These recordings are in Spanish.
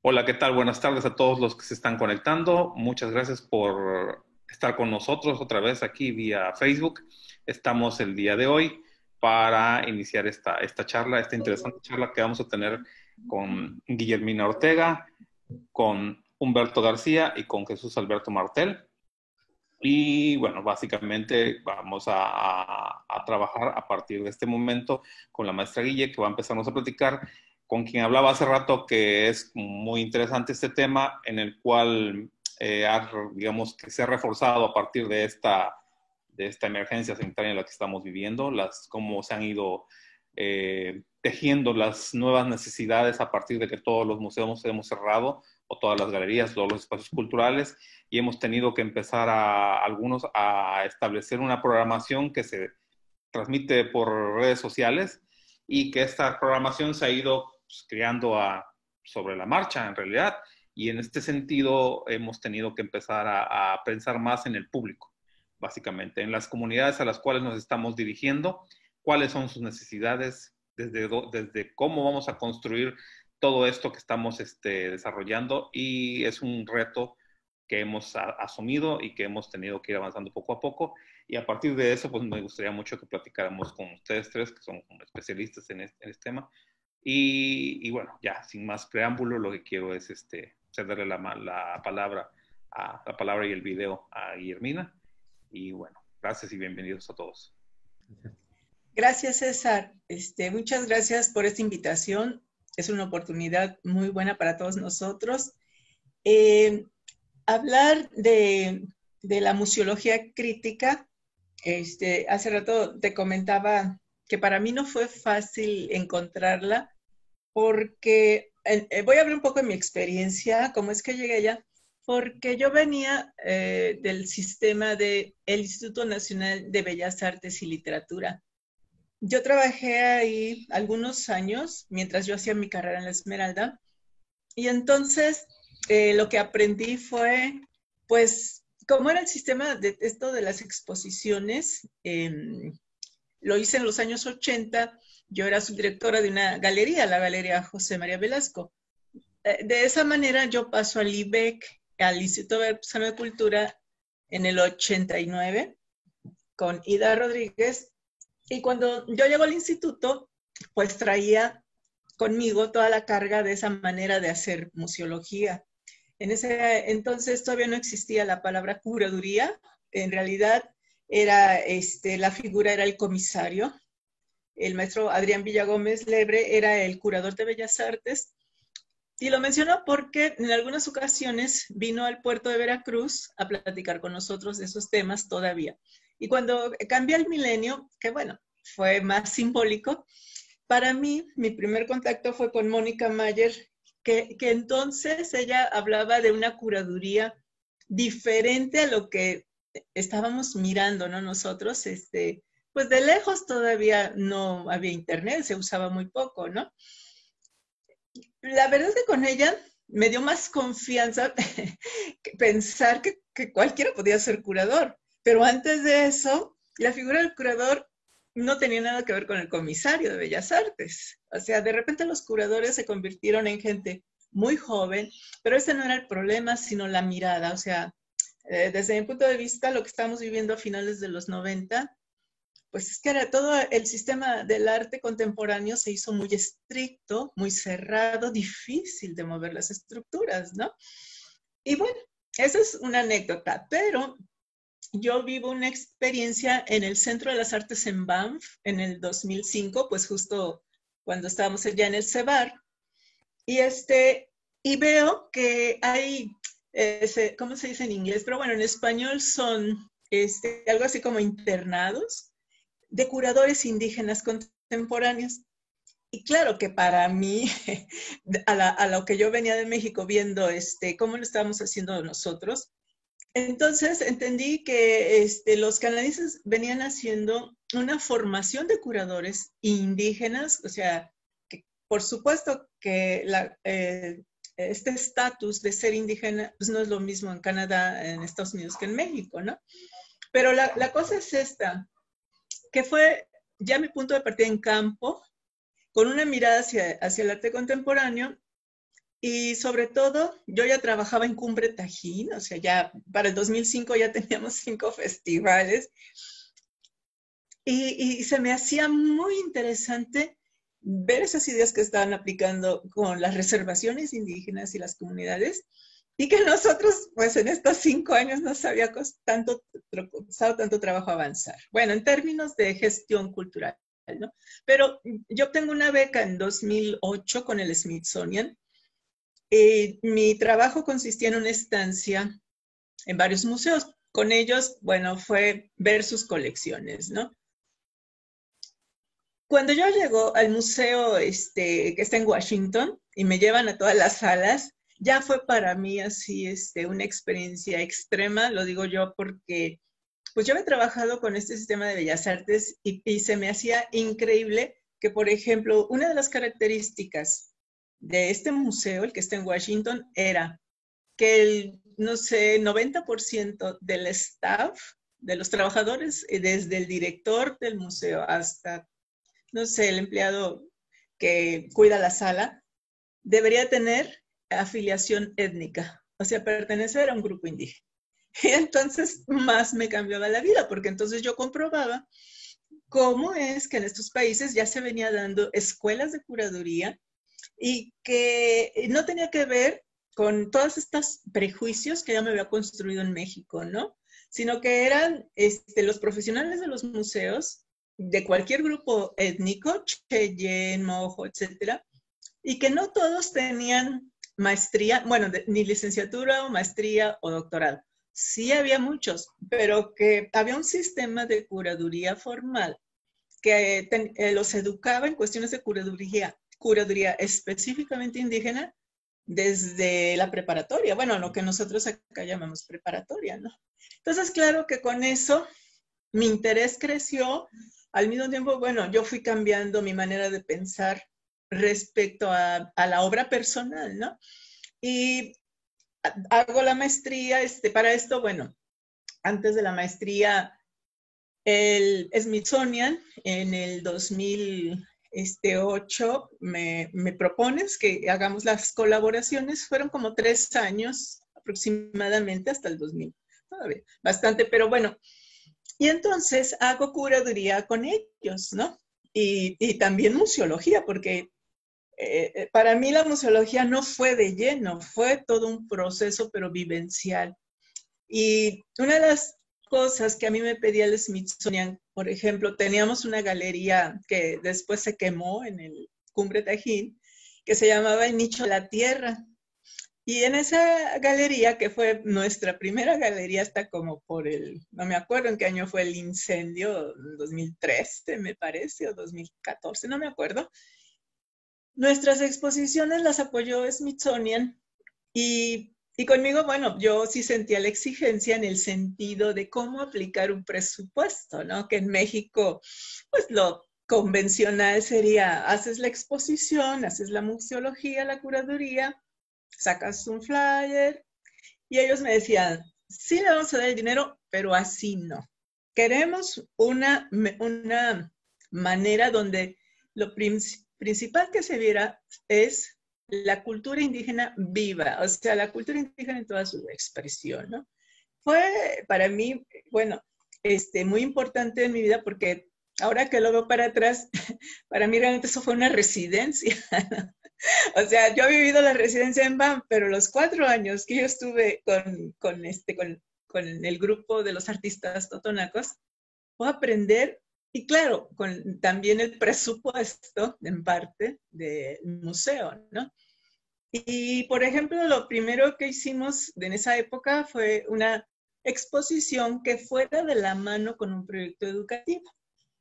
Hola, ¿qué tal? Buenas tardes a todos los que se están conectando. Muchas gracias por estar con nosotros otra vez aquí vía Facebook. Estamos el día de hoy para iniciar esta charla, esta interesante charla que vamos a tener con Guillermina Ortega, con Humberto García y con Jesús Alberto Martel. Y bueno, básicamente vamos a trabajar a partir de este momento con la maestra Guille, que va a empezarnos a platicar, con quien hablaba hace rato, que es muy interesante este tema, en el cual, digamos, que se ha reforzado a partir de esta emergencia sanitaria en la que estamos viviendo, cómo se han ido tejiendo las nuevas necesidades a partir de que todos los museos hemos cerrado, o todas las galerías, todos los espacios culturales, y hemos tenido que empezar algunos a establecer una programación que se transmite por redes sociales y que esta programación se ha ido pues, creando sobre la marcha en realidad, y en este sentido hemos tenido que empezar a pensar más en el público, básicamente, en las comunidades a las cuales nos estamos dirigiendo, cuáles son sus necesidades, desde cómo vamos a construir todo esto que estamos desarrollando, y es un reto que hemos asumido y que hemos tenido que ir avanzando poco a poco. Y a partir de eso, pues me gustaría mucho que platicáramos con ustedes tres, que son como especialistas en este tema. Y bueno, ya sin más preámbulo, lo que quiero es cederle la palabra, la palabra y el video a Guillermina. Y bueno, gracias y bienvenidos a todos. Gracias, César. Muchas gracias por esta invitación. Es una oportunidad muy buena para todos nosotros. Hablar de la museología crítica, hace rato te comentaba que para mí no fue fácil encontrarla porque, voy a hablar un poco de mi experiencia, cómo es que llegué allá, porque yo venía del sistema del Instituto Nacional de Bellas Artes y Literatura. Yo trabajé ahí algunos años mientras yo hacía mi carrera en la Esmeralda, y entonces lo que aprendí fue, pues, cómo era el sistema de esto de las exposiciones. Lo hice en los años 80, yo era subdirectora de una galería, la Galería José María Velasco. De esa manera yo paso al IBEC, al Instituto Veracruzano de Cultura, en el 89, con Ida Rodríguez, y cuando yo llego al instituto, pues traía conmigo toda la carga de esa manera de hacer museología. En ese entonces todavía no existía la palabra curaduría, en realidad era, la figura era el comisario. El maestro Adrián Villagómez Lebre era el curador de Bellas Artes, y lo menciono porque en algunas ocasiones vino al puerto de Veracruz a platicar con nosotros de esos temas todavía. Y cuando cambia el milenio, que bueno, fue más simbólico, para mí, mi primer contacto fue con Mónica Mayer, que entonces ella hablaba de una curaduría diferente a lo que estábamos mirando, ¿no? Nosotros, pues de lejos todavía no había internet, se usaba muy poco, ¿no? La verdad es que con ella me dio más confianza que pensar que cualquiera podía ser curador. Pero antes de eso, la figura del curador no tenía nada que ver con el comisario de Bellas Artes. O sea, de repente los curadores se convirtieron en gente muy joven, pero ese no era el problema, sino la mirada. O sea, desde mi punto de vista, lo que estamos viviendo a finales de los 90, pues es que era todo el sistema del arte contemporáneo se hizo muy estricto, muy cerrado, difícil de mover las estructuras, ¿no? Y bueno, esa es una anécdota, pero yo vivo una experiencia en el Centro de las Artes en Banff en el 2005, pues justo cuando estábamos ya en el CEBAR, y veo que hay, ¿cómo se dice en inglés? Pero bueno, en español son algo así como internados de curadores indígenas contemporáneos. Y claro que para mí, a lo que yo venía de México viendo cómo lo estábamos haciendo nosotros, entonces entendí que los canadienses venían haciendo una formación de curadores indígenas, o sea, que por supuesto que este estatus de ser indígena pues no es lo mismo en Canadá, en Estados Unidos que en México, ¿no? Pero la cosa es esta, que fue ya mi punto de partida en campo, con una mirada hacia el arte contemporáneo, Y sobre todo, yo ya trabajaba en Cumbre Tajín, o sea, ya para el 2005 ya teníamos 5 festivales. Y se me hacía muy interesante ver esas ideas que estaban aplicando con las reservaciones indígenas y las comunidades, y que nosotros, pues en estos 5 años nos había costado tanto trabajo avanzar. Bueno, en términos de gestión cultural, ¿no? Pero yo obtengo una beca en 2008 con el Smithsonian. Mi trabajo consistía en una estancia en varios museos. Con ellos, bueno, fue ver sus colecciones, ¿no? Cuando yo llego al museo que está en Washington y me llevan a todas las salas, ya fue para mí así una experiencia extrema, lo digo yo porque pues yo he trabajado con este sistema de bellas artes y se me hacía increíble que, por ejemplo, una de las características de este museo, el que está en Washington, era que el, no sé, 90% del staff, de los trabajadores, desde el director del museo hasta, no sé, el empleado que cuida la sala, debería tener afiliación étnica, o sea, pertenecer a un grupo indígena. Y entonces más me cambiaba la vida, porque entonces yo comprobaba cómo es que en estos países ya se venía dando escuelas de curaduría y que no tenía que ver con todos estos prejuicios que ya me había construido en México, ¿no? Sino que eran los profesionales de los museos, de cualquier grupo étnico, Cheyenne, Mojo, etcétera, y que no todos tenían maestría, bueno, ni licenciatura o maestría o doctorado. Sí había muchos, pero que había un sistema de curaduría formal que los educaba en cuestiones de curaduría específicamente indígena desde la preparatoria, bueno, lo que nosotros acá llamamos preparatoria, ¿no? Entonces, claro que con eso mi interés creció, al mismo tiempo, bueno, yo fui cambiando mi manera de pensar respecto a la obra personal, ¿no? Y hago la maestría, para esto, bueno, antes de la maestría, el Smithsonian en el 2008 me propones que hagamos las colaboraciones, fueron como 3 años aproximadamente hasta el 2000, todavía bastante, pero bueno, y entonces hago curaduría con ellos, ¿no? Y también museología, porque para mí la museología no fue de lleno, fue todo un proceso, pero vivencial. Y una de las cosas que a mí me pedía el Smithsonian, por ejemplo, teníamos una galería que después se quemó en el Cumbre Tajín, que se llamaba El Nicho de la Tierra. Y en esa galería, que fue nuestra primera galería hasta como por no me acuerdo en qué año fue el incendio, 2013 me parece, o 2014, no me acuerdo. Nuestras exposiciones las apoyó Smithsonian y conmigo, bueno, yo sí sentía la exigencia en el sentido de cómo aplicar un presupuesto, ¿no? Que en México, pues lo convencional sería, haces la exposición, haces la museología, la curaduría, sacas un flyer y ellos me decían, sí le vamos a dar el dinero, pero así no. Queremos una manera donde lo principal que se viera es la cultura indígena viva, o sea, la cultura indígena en toda su expresión, ¿no? Fue para mí, bueno, muy importante en mi vida porque ahora que lo veo para atrás, para mí realmente eso fue una residencia. O sea, yo he vivido la residencia en BAM, pero los 4 años que yo estuve con el grupo de los artistas totonacos, fue aprender, y claro, con también el presupuesto, en parte, del museo, ¿no? Y, por ejemplo, lo primero que hicimos en esa época fue una exposición que fuera de la mano con un proyecto educativo.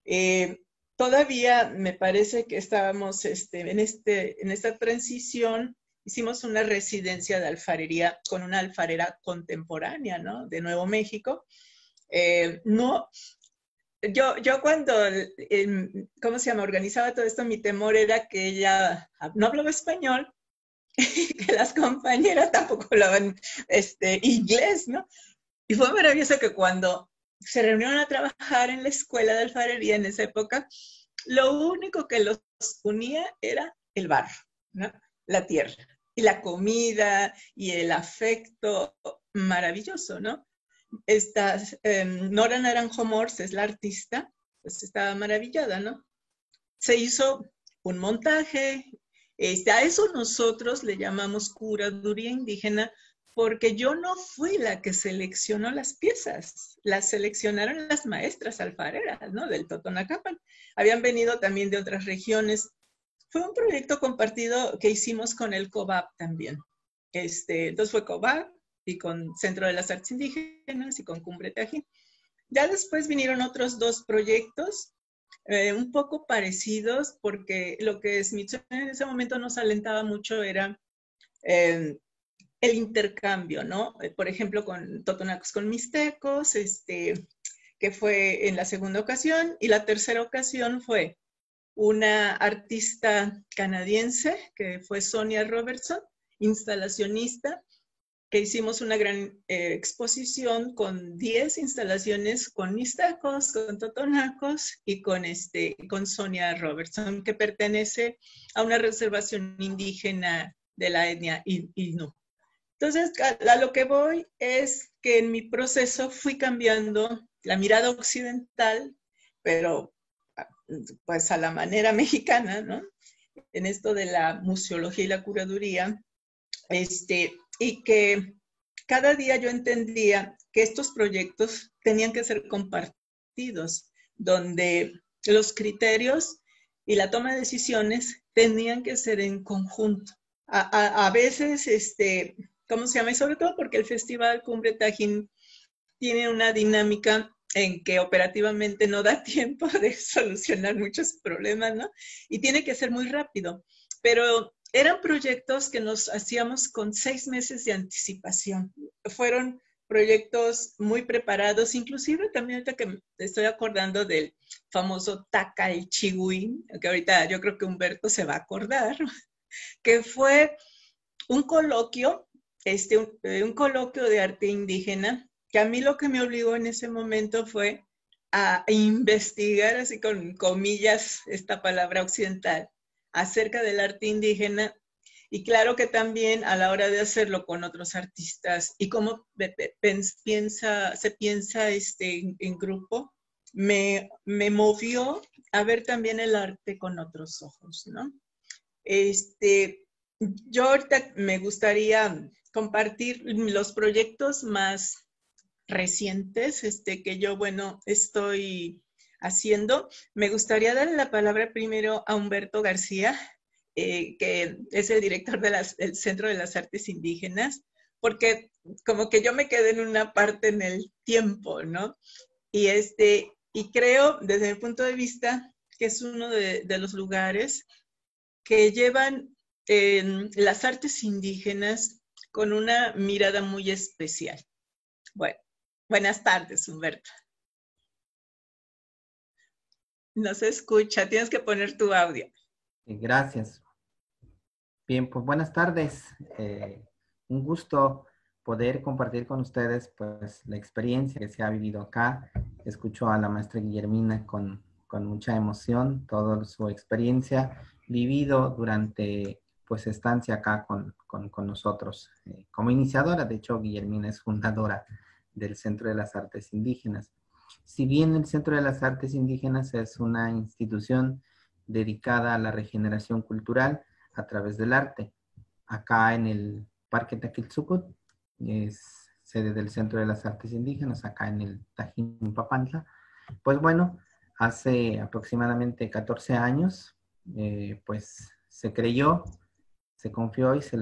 Eh, Todavía me parece que estábamos en esta transición, hicimos una residencia de alfarería con una alfarera contemporánea, ¿no? De Nuevo México. No, yo cuando, ¿cómo se llama? Organizaba todo esto, mi temor era que ella no hablaba español, que las compañeras tampoco hablaban inglés, ¿no? Y fue maravilloso que cuando se reunieron a trabajar en la escuela de alfarería en esa época, lo único que los unía era el barro, ¿no? La tierra. y la comida y el afecto, maravilloso, ¿no? Esta Nora Naranjo Mors es la artista, pues estaba maravillada, ¿no? Se hizo un montaje, a eso nosotros le llamamos curaduría indígena, porque yo no fui la que seleccionó las piezas, las seleccionaron las maestras alfareras, ¿no? Del Totonacapan. Habían venido también de otras regiones. Fue un proyecto compartido que hicimos con el COBAP también. Entonces fue COBAP y con Centro de las Artes Indígenas y con Cumbre Tajín. Ya después vinieron otros dos proyectos un poco parecidos, porque lo que Smithsonian en ese momento nos alentaba mucho era el intercambio, ¿no? Por ejemplo, con Totonacos con Mixtecos, que fue en la segunda ocasión, y la tercera ocasión fue una artista canadiense, que fue Sonia Robertson, instalacionista, que hicimos una gran exposición con 10 instalaciones con mixtecos, con totonacos y con Sonia Robertson, que pertenece a una reservación indígena de la etnia Innu. Entonces, a lo que voy es que en mi proceso fui cambiando la mirada occidental, pero pues a la manera mexicana, ¿no? En esto de la museología y la curaduría, y que cada día yo entendía que estos proyectos tenían que ser compartidos, donde los criterios y la toma de decisiones tenían que ser en conjunto. A veces, ¿cómo se llama? Y sobre todo porque el Festival Cumbre Tajín tiene una dinámica en que operativamente no da tiempo de solucionar muchos problemas, ¿no? Y tiene que ser muy rápido. Pero eran proyectos que nos hacíamos con 6 meses de anticipación. Fueron proyectos muy preparados, inclusive también ahorita que me estoy acordando del famoso Taca el Chigüín, que ahorita yo creo que Humberto se va a acordar, que fue un coloquio, un coloquio de arte indígena, que a mí lo que me obligó en ese momento fue a investigar, así con comillas, esta palabra occidental, acerca del arte indígena, y claro que también a la hora de hacerlo con otros artistas y cómo se piensa en grupo, me movió a ver también el arte con otros ojos, ¿no? Yo ahorita me gustaría compartir los proyectos más recientes que yo, bueno, estoy haciendo. Me gustaría darle la palabra primero a Humberto García, que es el director del Centro de las Artes Indígenas, porque como que yo me quedé en una parte en el tiempo, ¿no? Y, y creo, desde mi punto de vista, que es uno de los lugares que llevan las artes indígenas con una mirada muy especial. Bueno, buenas tardes, Humberto. No se escucha, tienes que poner tu audio. Gracias. Bien, pues buenas tardes. Un gusto poder compartir con ustedes pues la experiencia que se ha vivido acá. Escucho a la maestra Guillermina con mucha emoción, toda su experiencia vivido durante pues estancia acá con nosotros. Como iniciadora, de hecho, Guillermina es fundadora del Centro de las Artes Indígenas. Si bien el Centro de las Artes Indígenas es una institución dedicada a la regeneración cultural a través del arte, acá en el Parque Taquilzucut, es sede del Centro de las Artes Indígenas, acá en el Tajín Papantla. Pues bueno, hace aproximadamente 14 años, pues se creyó, se confió y se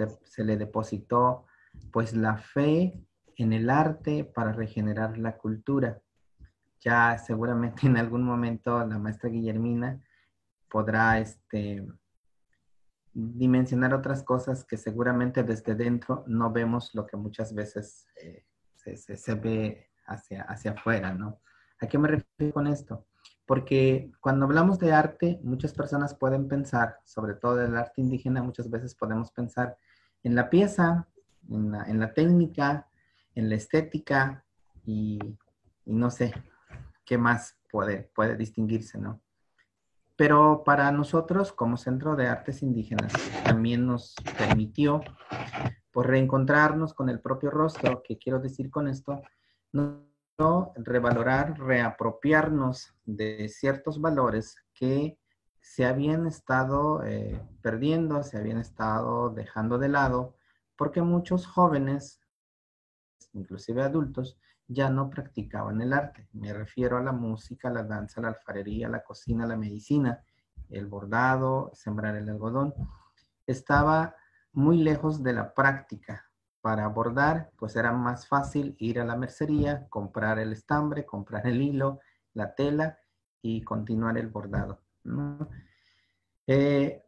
le depositó pues la fe en el arte para regenerar la cultura. Ya seguramente en algún momento la maestra Guillermina podrá dimensionar otras cosas que seguramente desde dentro no vemos lo que muchas veces se ve hacia afuera, ¿no? ¿A qué me refiero con esto? Porque cuando hablamos de arte, muchas personas pueden pensar, sobre todo del arte indígena, muchas veces podemos pensar en la pieza, en la técnica, en la estética y no sé qué más puede distinguirse, ¿no? Pero para nosotros, como Centro de Artes Indígenas, también nos permitió pues, reencontrarnos con el propio rostro. ¿Qué quiero decir con esto? No revalorar, reapropiarnos de ciertos valores que se habían estado perdiendo, se habían estado dejando de lado, porque muchos jóvenes, inclusive adultos, ya no practicaban el arte. Me refiero a la música, la danza, la alfarería, la cocina, la medicina, el bordado, sembrar el algodón. Estaba muy lejos de la práctica. Para bordar, pues era más fácil ir a la mercería, comprar el estambre, comprar el hilo, la tela y continuar el bordado, ¿no? Eh,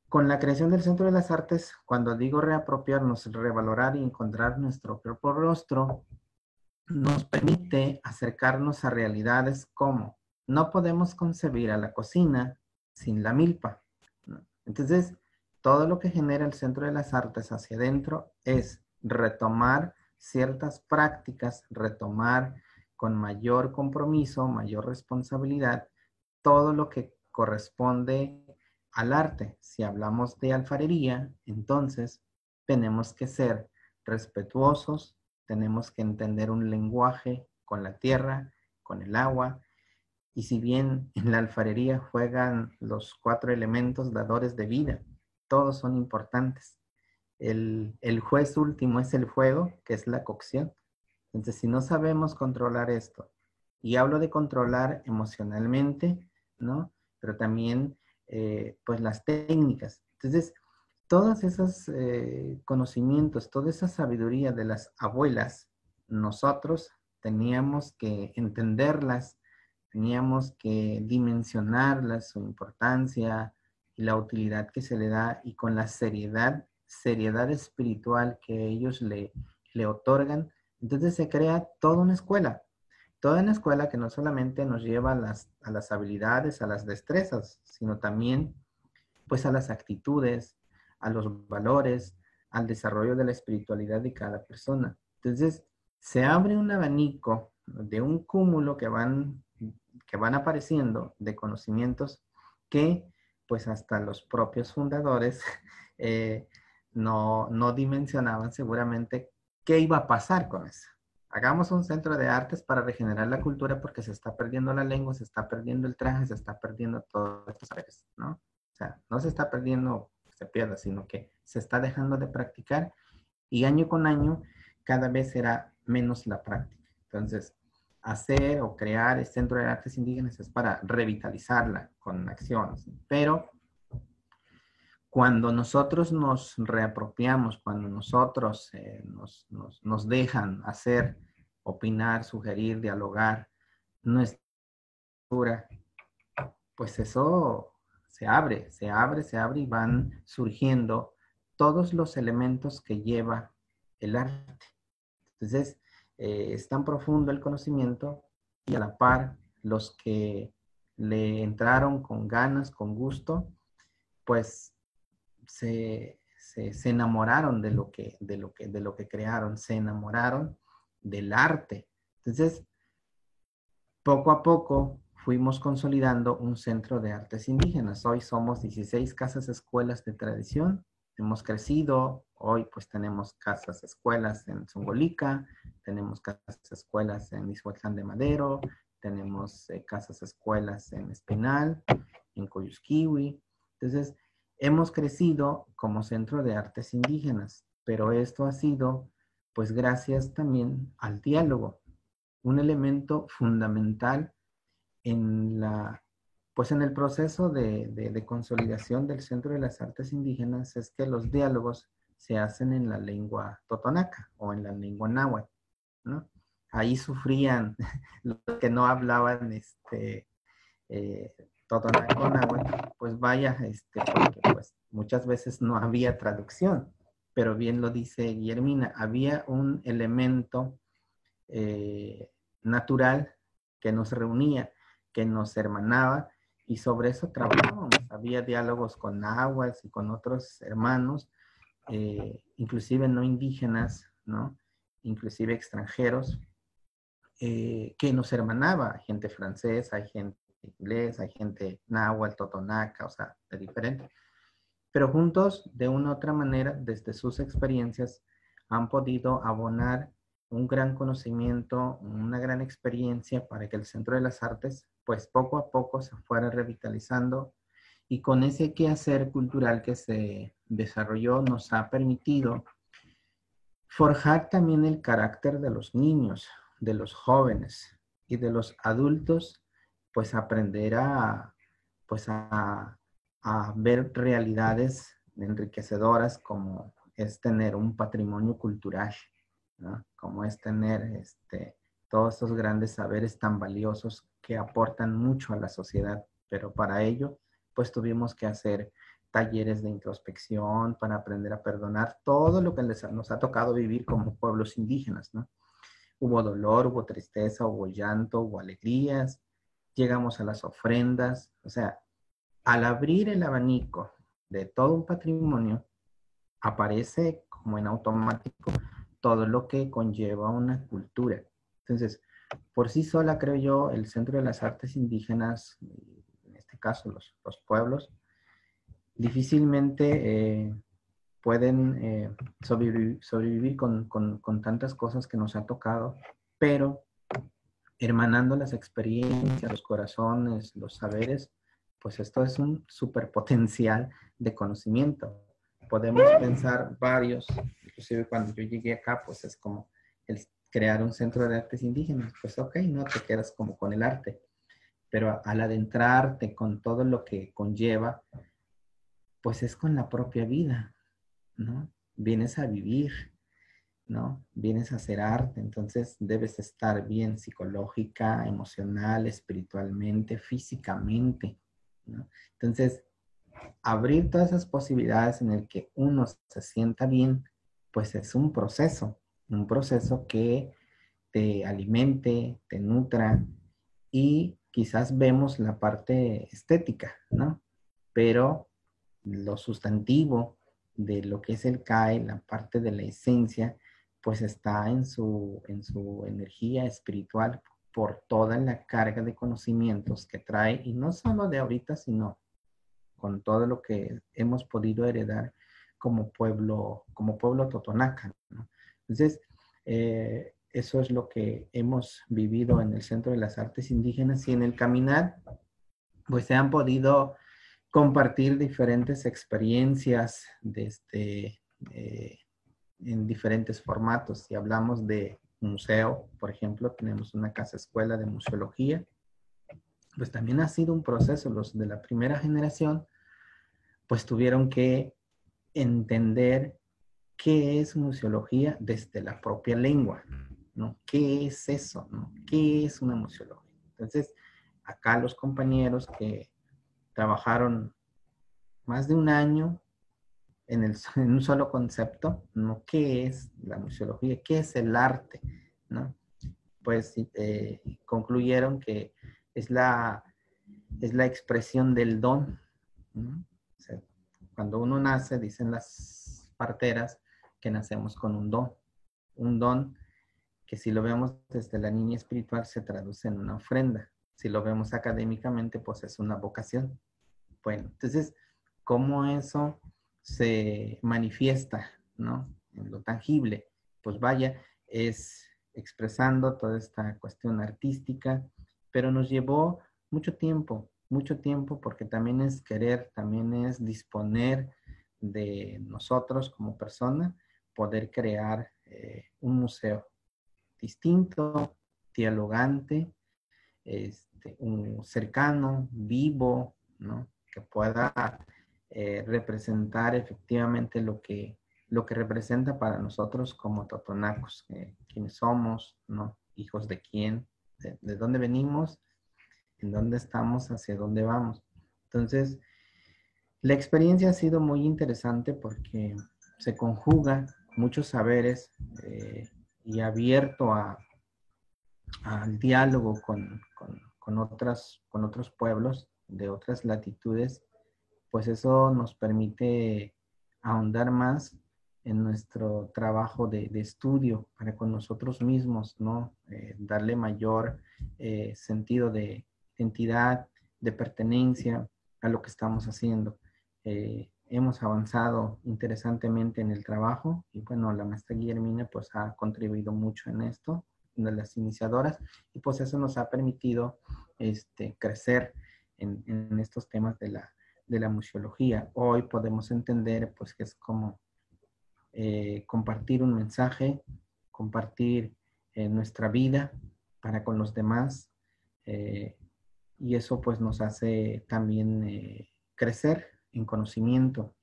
con la creación del Centro de las Artes, cuando digo reapropiarnos, revalorar y encontrar nuestro propio rostro, nos permite acercarnos a realidades como no podemos concebir a la cocina sin la milpa, ¿no? Entonces, todo lo que genera el Centro de las Artes hacia adentro es retomar ciertas prácticas, retomar con mayor compromiso, mayor responsabilidad, todo lo que corresponde al arte. Si hablamos de alfarería, entonces tenemos que ser respetuosos, tenemos que entender un lenguaje con la tierra, con el agua, y si bien en la alfarería juegan los 4 elementos dadores de vida, todos son importantes. El juez último es el fuego, que es la cocción. Entonces, si no sabemos controlar esto, y hablo de controlar emocionalmente, ¿no? Pero también, pues, las técnicas. Entonces, todos esos conocimientos, toda esa sabiduría de las abuelas, nosotros teníamos que entenderlas, teníamos que dimensionarlas, su importancia y la utilidad que se le da, y con la seriedad espiritual que ellos le otorgan. Entonces se crea toda una escuela que no solamente nos lleva a las habilidades, a las destrezas, sino también pues a las actitudes, a los valores, al desarrollo de la espiritualidad de cada persona. Entonces, se abre un abanico de un cúmulo que van apareciendo de conocimientos que pues hasta los propios fundadores no dimensionaban seguramente qué iba a pasar con eso. Hagamos un centro de artes para regenerar la cultura porque se está perdiendo la lengua, se está perdiendo el traje, se está perdiendo todos estos saberes, ¿no? O sea, no se está perdiendo, se pierda, sino que se está dejando de practicar, y año con año cada vez será menos la práctica. Entonces, hacer o crear el Centro de Artes Indígenas es para revitalizarla con acciones, pero cuando nosotros nos reapropiamos, cuando nosotros nos dejan hacer, opinar, sugerir, dialogar, nuestra cultura, pues eso se abre y van surgiendo todos los elementos que lleva el arte. Entonces, es tan profundo el conocimiento, y a la par los que le entraron con ganas, con gusto, pues se enamoraron de lo que crearon, se enamoraron del arte. Entonces, poco a poco fuimos consolidando un centro de artes indígenas. Hoy somos 16 casas escuelas de tradición. Hemos crecido. Hoy pues tenemos casas escuelas en Zongolica, tenemos casas escuelas en Izhuatlán de Madero, tenemos casas escuelas en Espinal, en Coyusquiwi. Entonces, hemos crecido como centro de artes indígenas, pero esto ha sido pues gracias también al diálogo, un elemento fundamental pues en el proceso de consolidación del Centro de las Artes Indígenas, es que los diálogos se hacen en la lengua totonaca o en la lengua náhuatl, ¿no? Ahí sufrían los que no hablaban totonaca o náhuatl, pues vaya, porque pues muchas veces no había traducción, pero bien lo dice Guillermina, había un elemento natural que nos reunía, que nos hermanaba, y sobre eso trabajábamos. Había diálogos con náhuatl y con otros hermanos, inclusive no indígenas, ¿no? Inclusive extranjeros, que nos hermanaba, gente francesa, hay gente inglés, hay gente náhuatl, totonaca, o sea, de diferente. Pero juntos, de una u otra manera, desde sus experiencias, han podido abonar un gran conocimiento, una gran experiencia para que el Centro de las Artes, pues poco a poco se fuera revitalizando y con ese quehacer cultural que se desarrolló nos ha permitido forjar también el carácter de los niños, de los jóvenes y de los adultos, pues aprender pues a ver realidades enriquecedoras como es tener un patrimonio cultural, ¿no? Como es tener todos estos grandes saberes tan valiosos que aportan mucho a la sociedad, pero para ello, pues tuvimos que hacer talleres de introspección para aprender a perdonar todo lo que nos ha tocado vivir como pueblos indígenas, ¿no? Hubo dolor, hubo tristeza, hubo llanto, hubo alegrías, llegamos a las ofrendas, o sea, al abrir el abanico de todo un patrimonio, aparece como en automático todo lo que conlleva una cultura. Entonces, por sí sola, creo yo, el Centro de las Artes Indígenas, en este caso los pueblos, difícilmente pueden sobrevivir con tantas cosas que nos ha tocado, pero hermanando las experiencias, los corazones, los saberes, pues esto es un superpotencial de conocimiento. Podemos pensar varios, inclusive cuando yo llegué acá, pues es como el crear un centro de artes indígenas. Pues ok, no te quedas como con el arte, pero al adentrarte con todo lo que conlleva, pues es con la propia vida, ¿no? Vienes a vivir, ¿no? Vienes a hacer arte, entonces debes estar bien psicológica, emocional, espiritualmente, físicamente, ¿no? Entonces, abrir todas esas posibilidades en el que uno se sienta bien, pues es un proceso que te alimente, te nutra y quizás vemos la parte estética, ¿no? Pero lo sustantivo de lo que es el CAE, la parte de la esencia, pues está en su energía espiritual por toda la carga de conocimientos que trae, y no solo de ahorita, sino con todo lo que hemos podido heredar como pueblo totonaca, ¿no? Entonces, eso es lo que hemos vivido en el Centro de las Artes Indígenas, y en el caminar, pues se han podido compartir diferentes experiencias en diferentes formatos. Si hablamos de museo, por ejemplo, tenemos una casa escuela de museología, pues también ha sido un proceso. Los de la primera generación, pues tuvieron que entender qué es museología desde la propia lengua, ¿no? ¿Qué es eso, no? ¿Qué es una museología? Entonces, acá los compañeros que trabajaron más de un año en un solo concepto, ¿no? ¿Qué es la museología? ¿Qué es el arte? ¿No? Pues concluyeron que es es la expresión del don, ¿no? O sea, cuando uno nace, dicen las parteras que nacemos con un don que si lo vemos desde la niña espiritual se traduce en una ofrenda. Si lo vemos académicamente, pues es una vocación. Bueno, entonces, ¿cómo eso se manifiesta, ¿no? En lo tangible? Pues vaya, es expresando toda esta cuestión artística, pero nos llevó mucho tiempo, porque también es querer, también es disponer de nosotros como persona, poder crear un museo distinto, dialogante, un cercano, vivo, ¿no? Que pueda representar efectivamente lo que representa para nosotros como totonacos, quiénes somos, ¿no? Hijos de quién, de dónde venimos, en dónde estamos, hacia dónde vamos. Entonces, la experiencia ha sido muy interesante porque se conjuga muchos saberes y abierto al diálogo con otros pueblos de otras latitudes, pues eso nos permite ahondar más en nuestro trabajo de estudio para con nosotros mismos, ¿no? Darle mayor sentido de identidad de pertenencia a lo que estamos haciendo. Hemos avanzado interesantemente en el trabajo y bueno, la maestra Guillermina pues ha contribuido mucho en esto, de las iniciadoras, y pues eso nos ha permitido crecer en estos temas de la museología. Hoy podemos entender pues que es como compartir un mensaje, compartir nuestra vida para con los demás, y eso pues nos hace también crecer en conocimiento.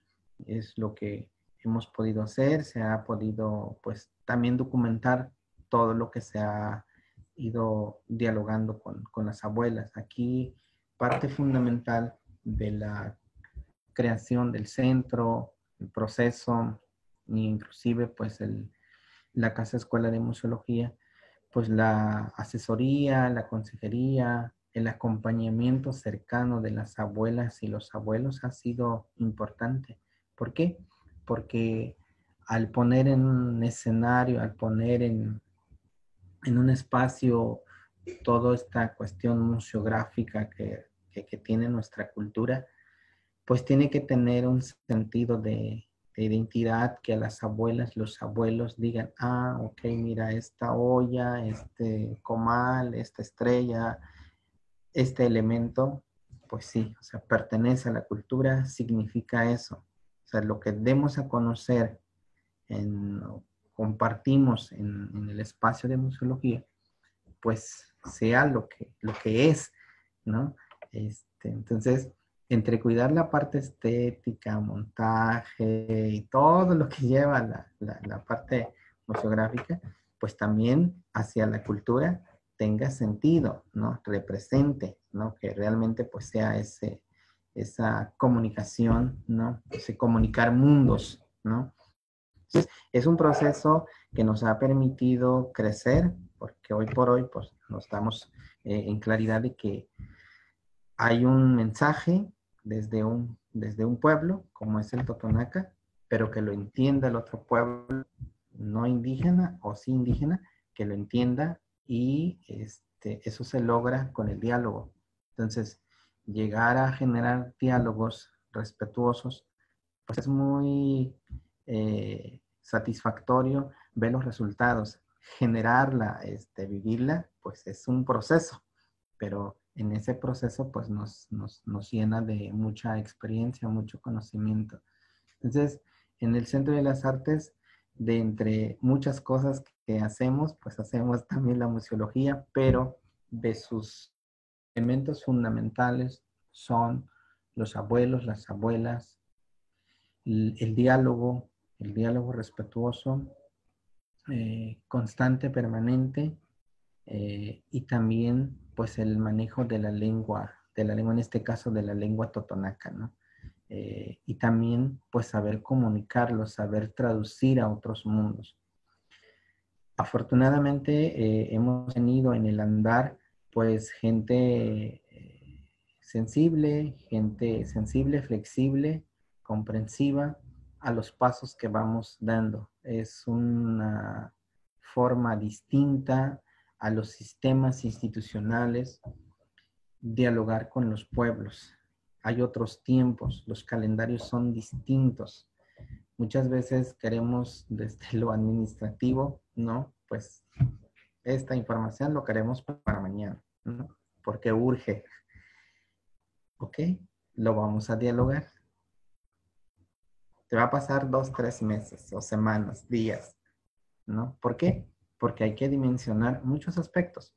Es lo que hemos podido hacer. Se ha podido pues también documentar todo lo que se ha ido dialogando con las abuelas. Aquí parte fundamental de la creación del centro, el proceso, inclusive pues la Casa Escuela de Museología, pues la asesoría, la consejería, el acompañamiento cercano de las abuelas y los abuelos ha sido importante. ¿Por qué? Porque al poner en un escenario, al poner en un espacio toda esta cuestión museográfica que tiene nuestra cultura, pues tiene que tener un sentido de identidad, que a las abuelas, los abuelos digan, ah, ok, mira, esta olla, este comal, esta estrella, este elemento, pues sí, o sea, pertenece a la cultura, significa eso. O sea, lo que demos a conocer, compartimos en el espacio de museología, pues sea lo que es, ¿no? Entonces, entre cuidar la parte estética, montaje y todo lo que lleva la parte museográfica, pues también hacia la cultura tenga sentido, ¿no? Represente, ¿no? Que realmente pues sea esa comunicación, ¿no? Ese comunicar mundos, ¿no? Entonces, es un proceso que nos ha permitido crecer, porque hoy por hoy pues nos estamos en claridad de que hay un mensaje desde un pueblo, como es el Totonaca, pero que lo entienda el otro pueblo no indígena o sí indígena, que lo entienda, y eso se logra con el diálogo. Entonces, llegar a generar diálogos respetuosos, pues es muy satisfactorio ver los resultados. Generarla, vivirla, pues es un proceso, pero en ese proceso pues nos llena de mucha experiencia, mucho conocimiento. Entonces, en el Centro de las Artes, de entre muchas cosas que hacemos, pues hacemos también la museología, pero de sus elementos fundamentales son los abuelos, las abuelas, el diálogo respetuoso, constante, permanente, y también pues el manejo de la lengua, en este caso de la lengua totonaca, ¿no? Y también pues saber comunicarlo, saber traducir a otros mundos. Afortunadamente hemos tenido en el andar pues gente sensible, flexible, comprensiva a los pasos que vamos dando. Es una forma distinta a los sistemas institucionales dialogar con los pueblos. Hay otros tiempos, los calendarios son distintos. Muchas veces queremos desde lo administrativo, ¿no? Pues esta información lo queremos para mañana, ¿no? Porque urge. ¿Ok? Lo vamos a dialogar. Te va a pasar 2, 3 meses o semanas, días, ¿no? ¿Por qué? Porque hay que dimensionar muchos aspectos.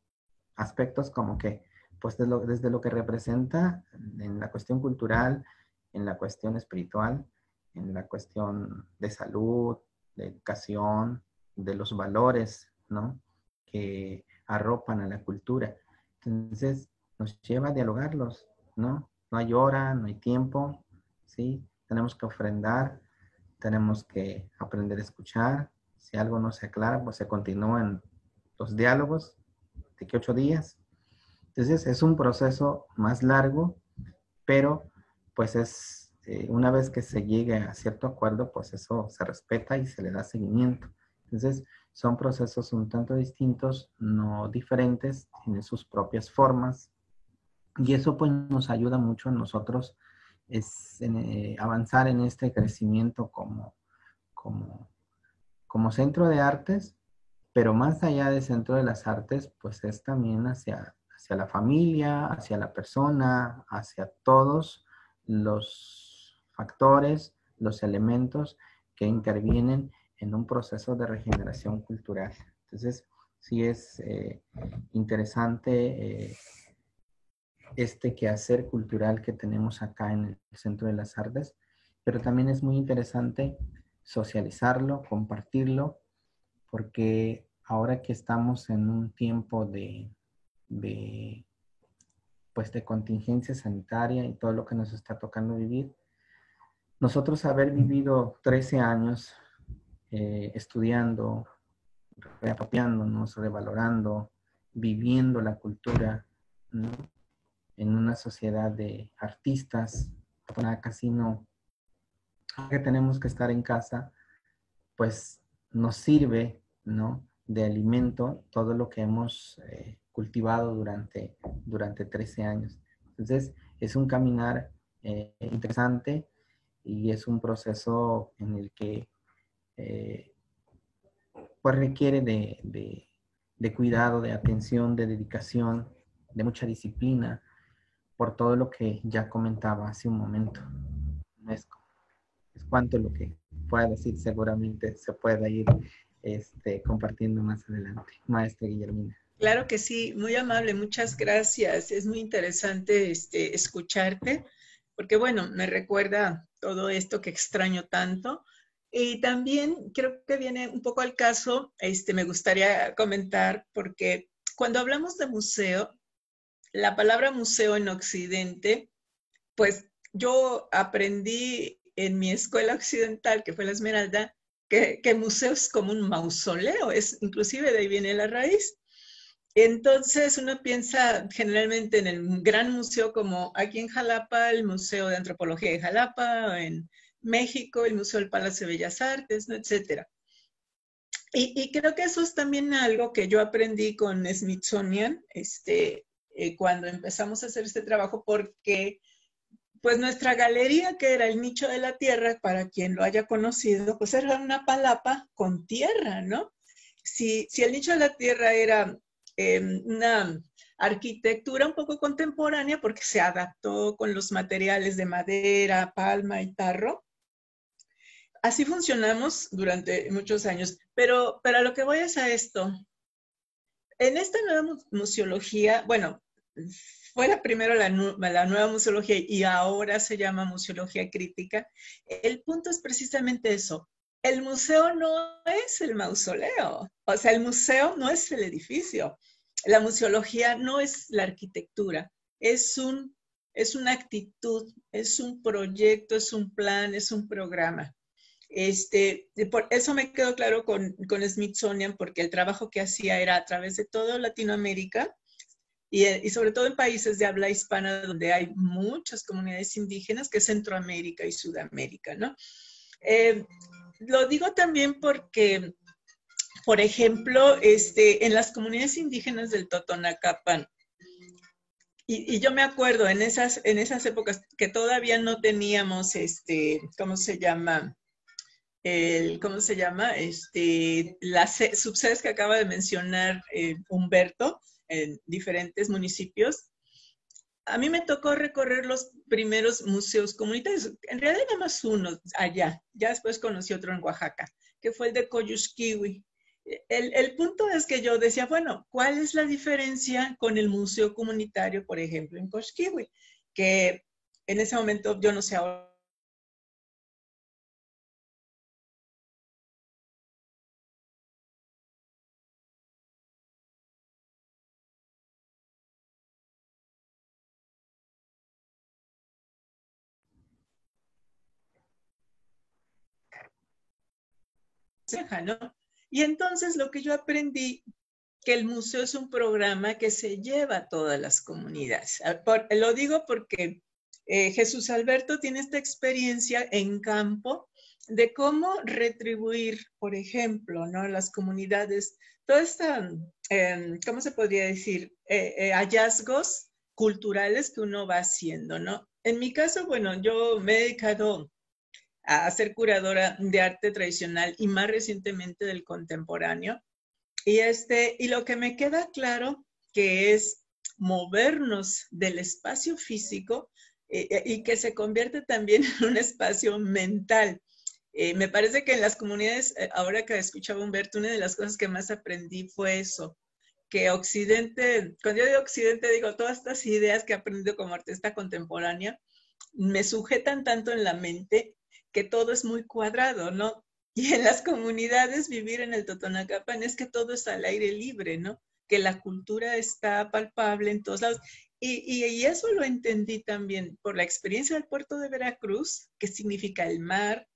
Aspectos como que, pues desde lo que representa en la cuestión cultural, en la cuestión espiritual, en la cuestión de salud, de educación, de los valores, ¿no? Que arropan a la cultura. Entonces, nos lleva a dialogarlos, ¿no? No hay hora, no hay tiempo, ¿sí? Tenemos que ofrendar, tenemos que aprender a escuchar. Si algo no se aclara, pues se continúan los diálogos de que 8 días. Entonces, es un proceso más largo, pero pues es, una vez que se llegue a cierto acuerdo, pues eso se respeta y se le da seguimiento. Entonces, son procesos un tanto distintos, no diferentes, tienen sus propias formas, Y eso pues nos ayuda mucho a nosotros avanzar en este crecimiento como centro de artes, pero más allá del centro de las artes, pues es también hacia la familia, hacia la persona, hacia todos los factores, los elementos que intervienen en un proceso de regeneración cultural. Entonces, sí es interesante este quehacer cultural que tenemos acá en el Centro de las Artes, pero también es muy interesante socializarlo, compartirlo, porque ahora que estamos en un tiempo pues de contingencia sanitaria y todo lo que nos está tocando vivir, nosotros haber vivido 13 años estudiando, reapropiándonos, revalorando, viviendo la cultura, ¿no? En una sociedad de artistas, casi no, que tenemos que estar en casa, pues nos sirve, ¿no? De alimento todo lo que hemos cultivado durante 13 años. Entonces, es un caminar interesante y es un proceso en el que pues requiere de cuidado, de atención, de dedicación, de mucha disciplina, por todo lo que ya comentaba hace un momento. No es cuanto lo que pueda decir, seguramente se pueda ir compartiendo más adelante. Maestra Guillermina. Claro que sí, muy amable, muchas gracias. Es muy interesante escucharte, porque bueno, me recuerda todo esto que extraño tanto. Y también creo que viene un poco al caso, me gustaría comentar, porque cuando hablamos de museo, la palabra museo en Occidente, pues yo aprendí en mi escuela occidental, que fue la Esmeralda, que museo es como un mausoleo, inclusive de ahí viene la raíz. Entonces uno piensa generalmente en el gran museo como aquí en Jalapa, el Museo de Antropología de Jalapa, en México, el Museo del Palacio de Bellas Artes, ¿no? Etcétera. Y creo que eso es también algo que yo aprendí con Smithsonian, cuando empezamos a hacer este trabajo, porque pues nuestra galería, que era el nicho de la tierra, para quien lo haya conocido, pues era una palapa con tierra, ¿no? Si el nicho de la tierra era una arquitectura un poco contemporánea, porque se adaptó con los materiales de madera, palma y tarro, así funcionamos durante muchos años. Pero a lo que voy es a esto. En esta nueva museología, bueno, fuera primero la nueva museología y ahora se llama museología crítica, el punto es precisamente eso. El museo no es el mausoleo, o sea, el museo no es el edificio. La museología no es la arquitectura, es una actitud, es un proyecto, es un plan, es un programa. Por eso me quedó claro con Smithsonian, porque el trabajo que hacía era a través de toda Latinoamérica y sobre todo en países de habla hispana donde hay muchas comunidades indígenas, que es Centroamérica y Sudamérica, ¿no? Lo digo también porque, por ejemplo, en las comunidades indígenas del Totonacapan, y yo me acuerdo en esas épocas que todavía no teníamos, ¿cómo se llama? ¿Cómo se llama? Las subsedes que acaba de mencionar Humberto en diferentes municipios. A mí me tocó recorrer los primeros museos comunitarios, en realidad nada más uno allá, ya después conocí otro en Oaxaca, que fue el de Coyusquiwi. El punto es que yo decía, bueno, ¿cuál es la diferencia con el museo comunitario, por ejemplo, en Coyusquiwi? Que en ese momento, yo no sé ahora, ¿no? Y entonces lo que yo aprendí, que el museo es un programa que se lleva a todas las comunidades. Lo digo porque Jesús Alberto tiene esta experiencia en campo de cómo retribuir, por ejemplo, ¿no? Las comunidades, toda esta, ¿cómo se podría decir? Hallazgos culturales que uno va haciendo, ¿no? En mi caso, bueno, yo me he dedicado a ser curadora de arte tradicional y más recientemente del contemporáneo. Y lo que me queda claro que es movernos del espacio físico y que se convierte también en un espacio mental. Me parece que en las comunidades, ahora que escuchaba Humberto, una de las cosas que más aprendí fue eso, que Occidente, cuando yo digo Occidente, digo todas estas ideas que he aprendido como artista contemporánea, me sujetan tanto en la mente que todo es muy cuadrado, ¿no? Y en las comunidades vivir en el Totonacapan es que todo es al aire libre, ¿no? Que la cultura está palpable en todos lados. Y eso lo entendí también por la experiencia del puerto de Veracruz, que significa el mar,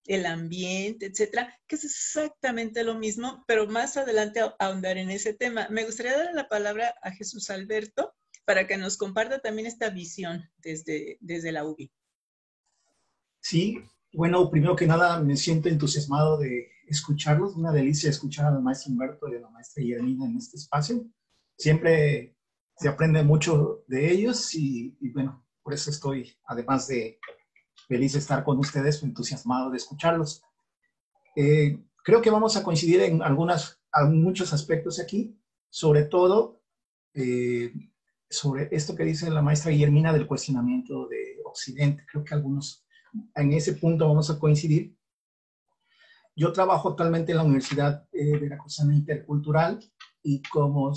el ambiente, etcétera, que es exactamente lo mismo, pero más adelante ahondar en ese tema. Me gustaría dar la palabra a Jesús Alberto para que nos comparta también esta visión desde la UBI. Sí, bueno, primero que nada me siento entusiasmado de escucharlos, una delicia escuchar al maestro Humberto y a la maestra Guillermina en este espacio. Siempre se aprende mucho de ellos y bueno, por eso estoy, además de feliz de estar con ustedes, entusiasmado de escucharlos. Creo que vamos a coincidir en muchos aspectos aquí, sobre todo sobre esto que dice la maestra Guillermina del cuestionamiento de Occidente. Creo que en ese punto vamos a coincidir. Yo trabajo actualmente en la Universidad Veracruzana Intercultural y como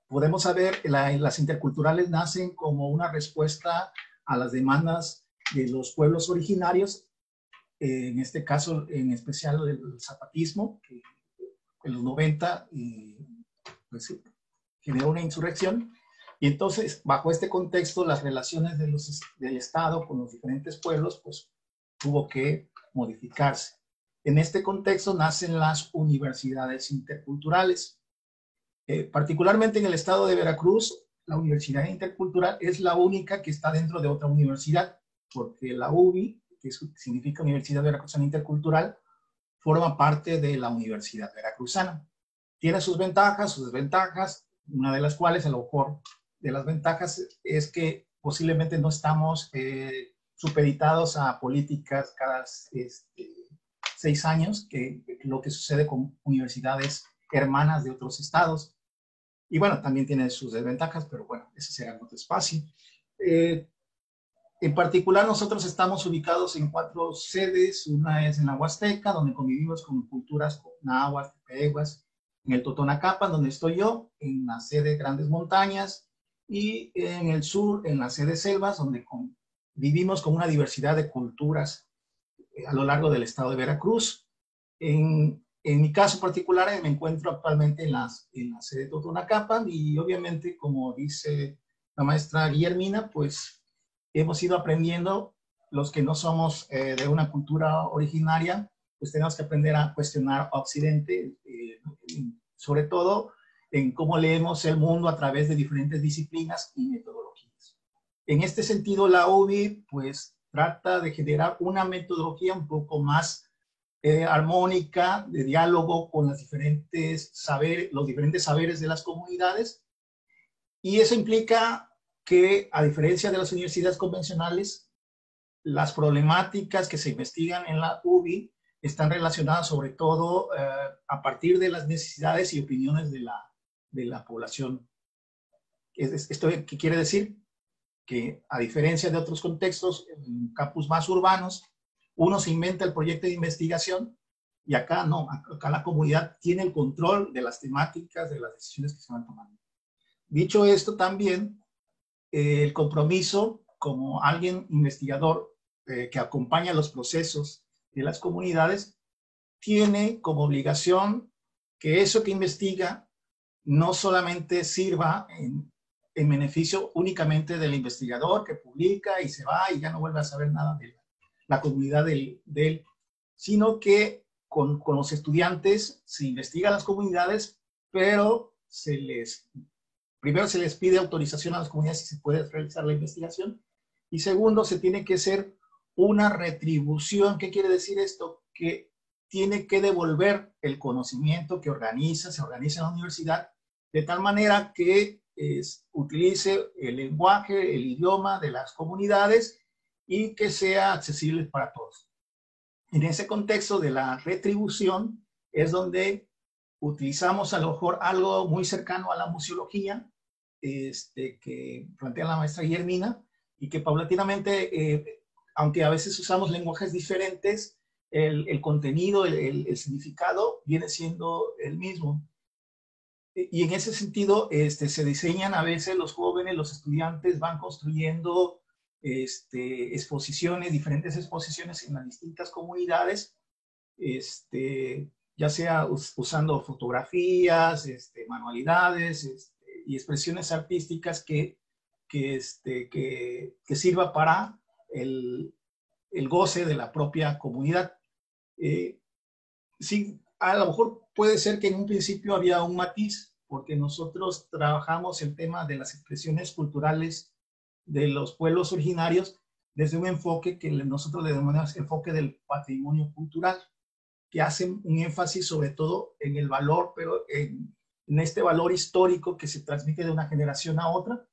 podemos saber, las interculturales nacen como una respuesta a las demandas de los pueblos originarios, en este caso en especial el zapatismo, que en los 90 pues, generó una insurrección. Y entonces, bajo este contexto, las relaciones del Estado con los diferentes pueblos, pues, tuvo que modificarse. En este contexto nacen las universidades interculturales. Particularmente en el estado de Veracruz, la Universidad Intercultural es la única que está dentro de otra universidad, porque la UBI, que significa Universidad Veracruzana Intercultural, forma parte de la Universidad Veracruzana. Tiene sus ventajas, sus desventajas, una de las cuales, a lo mejor, de las ventajas es que posiblemente no estamos supeditados a políticas cada 6 años, que lo que sucede con universidades hermanas de otros estados. Y bueno, también tiene sus desventajas, pero bueno, ese será en otro espacio. En particular, nosotros estamos ubicados en 4 sedes. Una es en la Huasteca, donde convivimos con culturas náhuatl, tepehuas. En el Totonacapan, donde estoy yo, en la sede Grandes Montañas, y en el sur, en la sede Selvas, donde vivimos con una diversidad de culturas a lo largo del estado de Veracruz. En mi caso particular, me encuentro actualmente en la sede Totonacapan y obviamente, como dice la maestra Guillermina, pues hemos ido aprendiendo, los que no somos de una cultura originaria, pues tenemos que aprender a cuestionar a Occidente, sobre todo en cómo leemos el mundo a través de diferentes disciplinas y metodologías. En este sentido, la UBI pues trata de generar una metodología un poco más armónica, de diálogo con los diferentes saberes de las comunidades, y eso implica que, a diferencia de las universidades convencionales, las problemáticas que se investigan en la UBI están relacionadas sobre todo a partir de las necesidades y opiniones de la población. ¿Esto qué quiere decir? Que, a diferencia de otros contextos, en campus más urbanos, uno se inventa el proyecto de investigación y acá no, acá la comunidad tiene el control de las temáticas, de las decisiones que se van tomando. Dicho esto, también el compromiso como alguien investigador que acompaña los procesos de las comunidades, tiene como obligación que eso que investiga no solamente sirva en beneficio únicamente del investigador que publica y se va y ya no vuelve a saber nada de la comunidad de él, sino que con los estudiantes se investiga las comunidades, pero primero se les pide autorización a las comunidades si se puede realizar la investigación, y segundo, se tiene que hacer una retribución. ¿Qué quiere decir esto? Que tiene que devolver el conocimiento que se organiza en la universidad, de tal manera que utilice el lenguaje, el idioma de las comunidades y que sea accesible para todos. En ese contexto de la retribución es donde utilizamos a lo mejor algo muy cercano a la museología que plantea la maestra Guillermina y que paulatinamente, aunque a veces usamos lenguajes diferentes, el contenido, el significado viene siendo el mismo. Y en ese sentido se diseñan a veces los jóvenes, los estudiantes van construyendo exposiciones, diferentes exposiciones en las distintas comunidades, ya sea usando fotografías, manualidades y expresiones artísticas que sirva para el goce de la propia comunidad. Sí, a lo mejor puede ser que en un principio había un matiz, porque nosotros trabajamos el tema de las expresiones culturales de los pueblos originarios desde un enfoque que nosotros le denominamos enfoque del patrimonio cultural, que hace un énfasis sobre todo en el valor, pero en este valor histórico que se transmite de una generación a otra.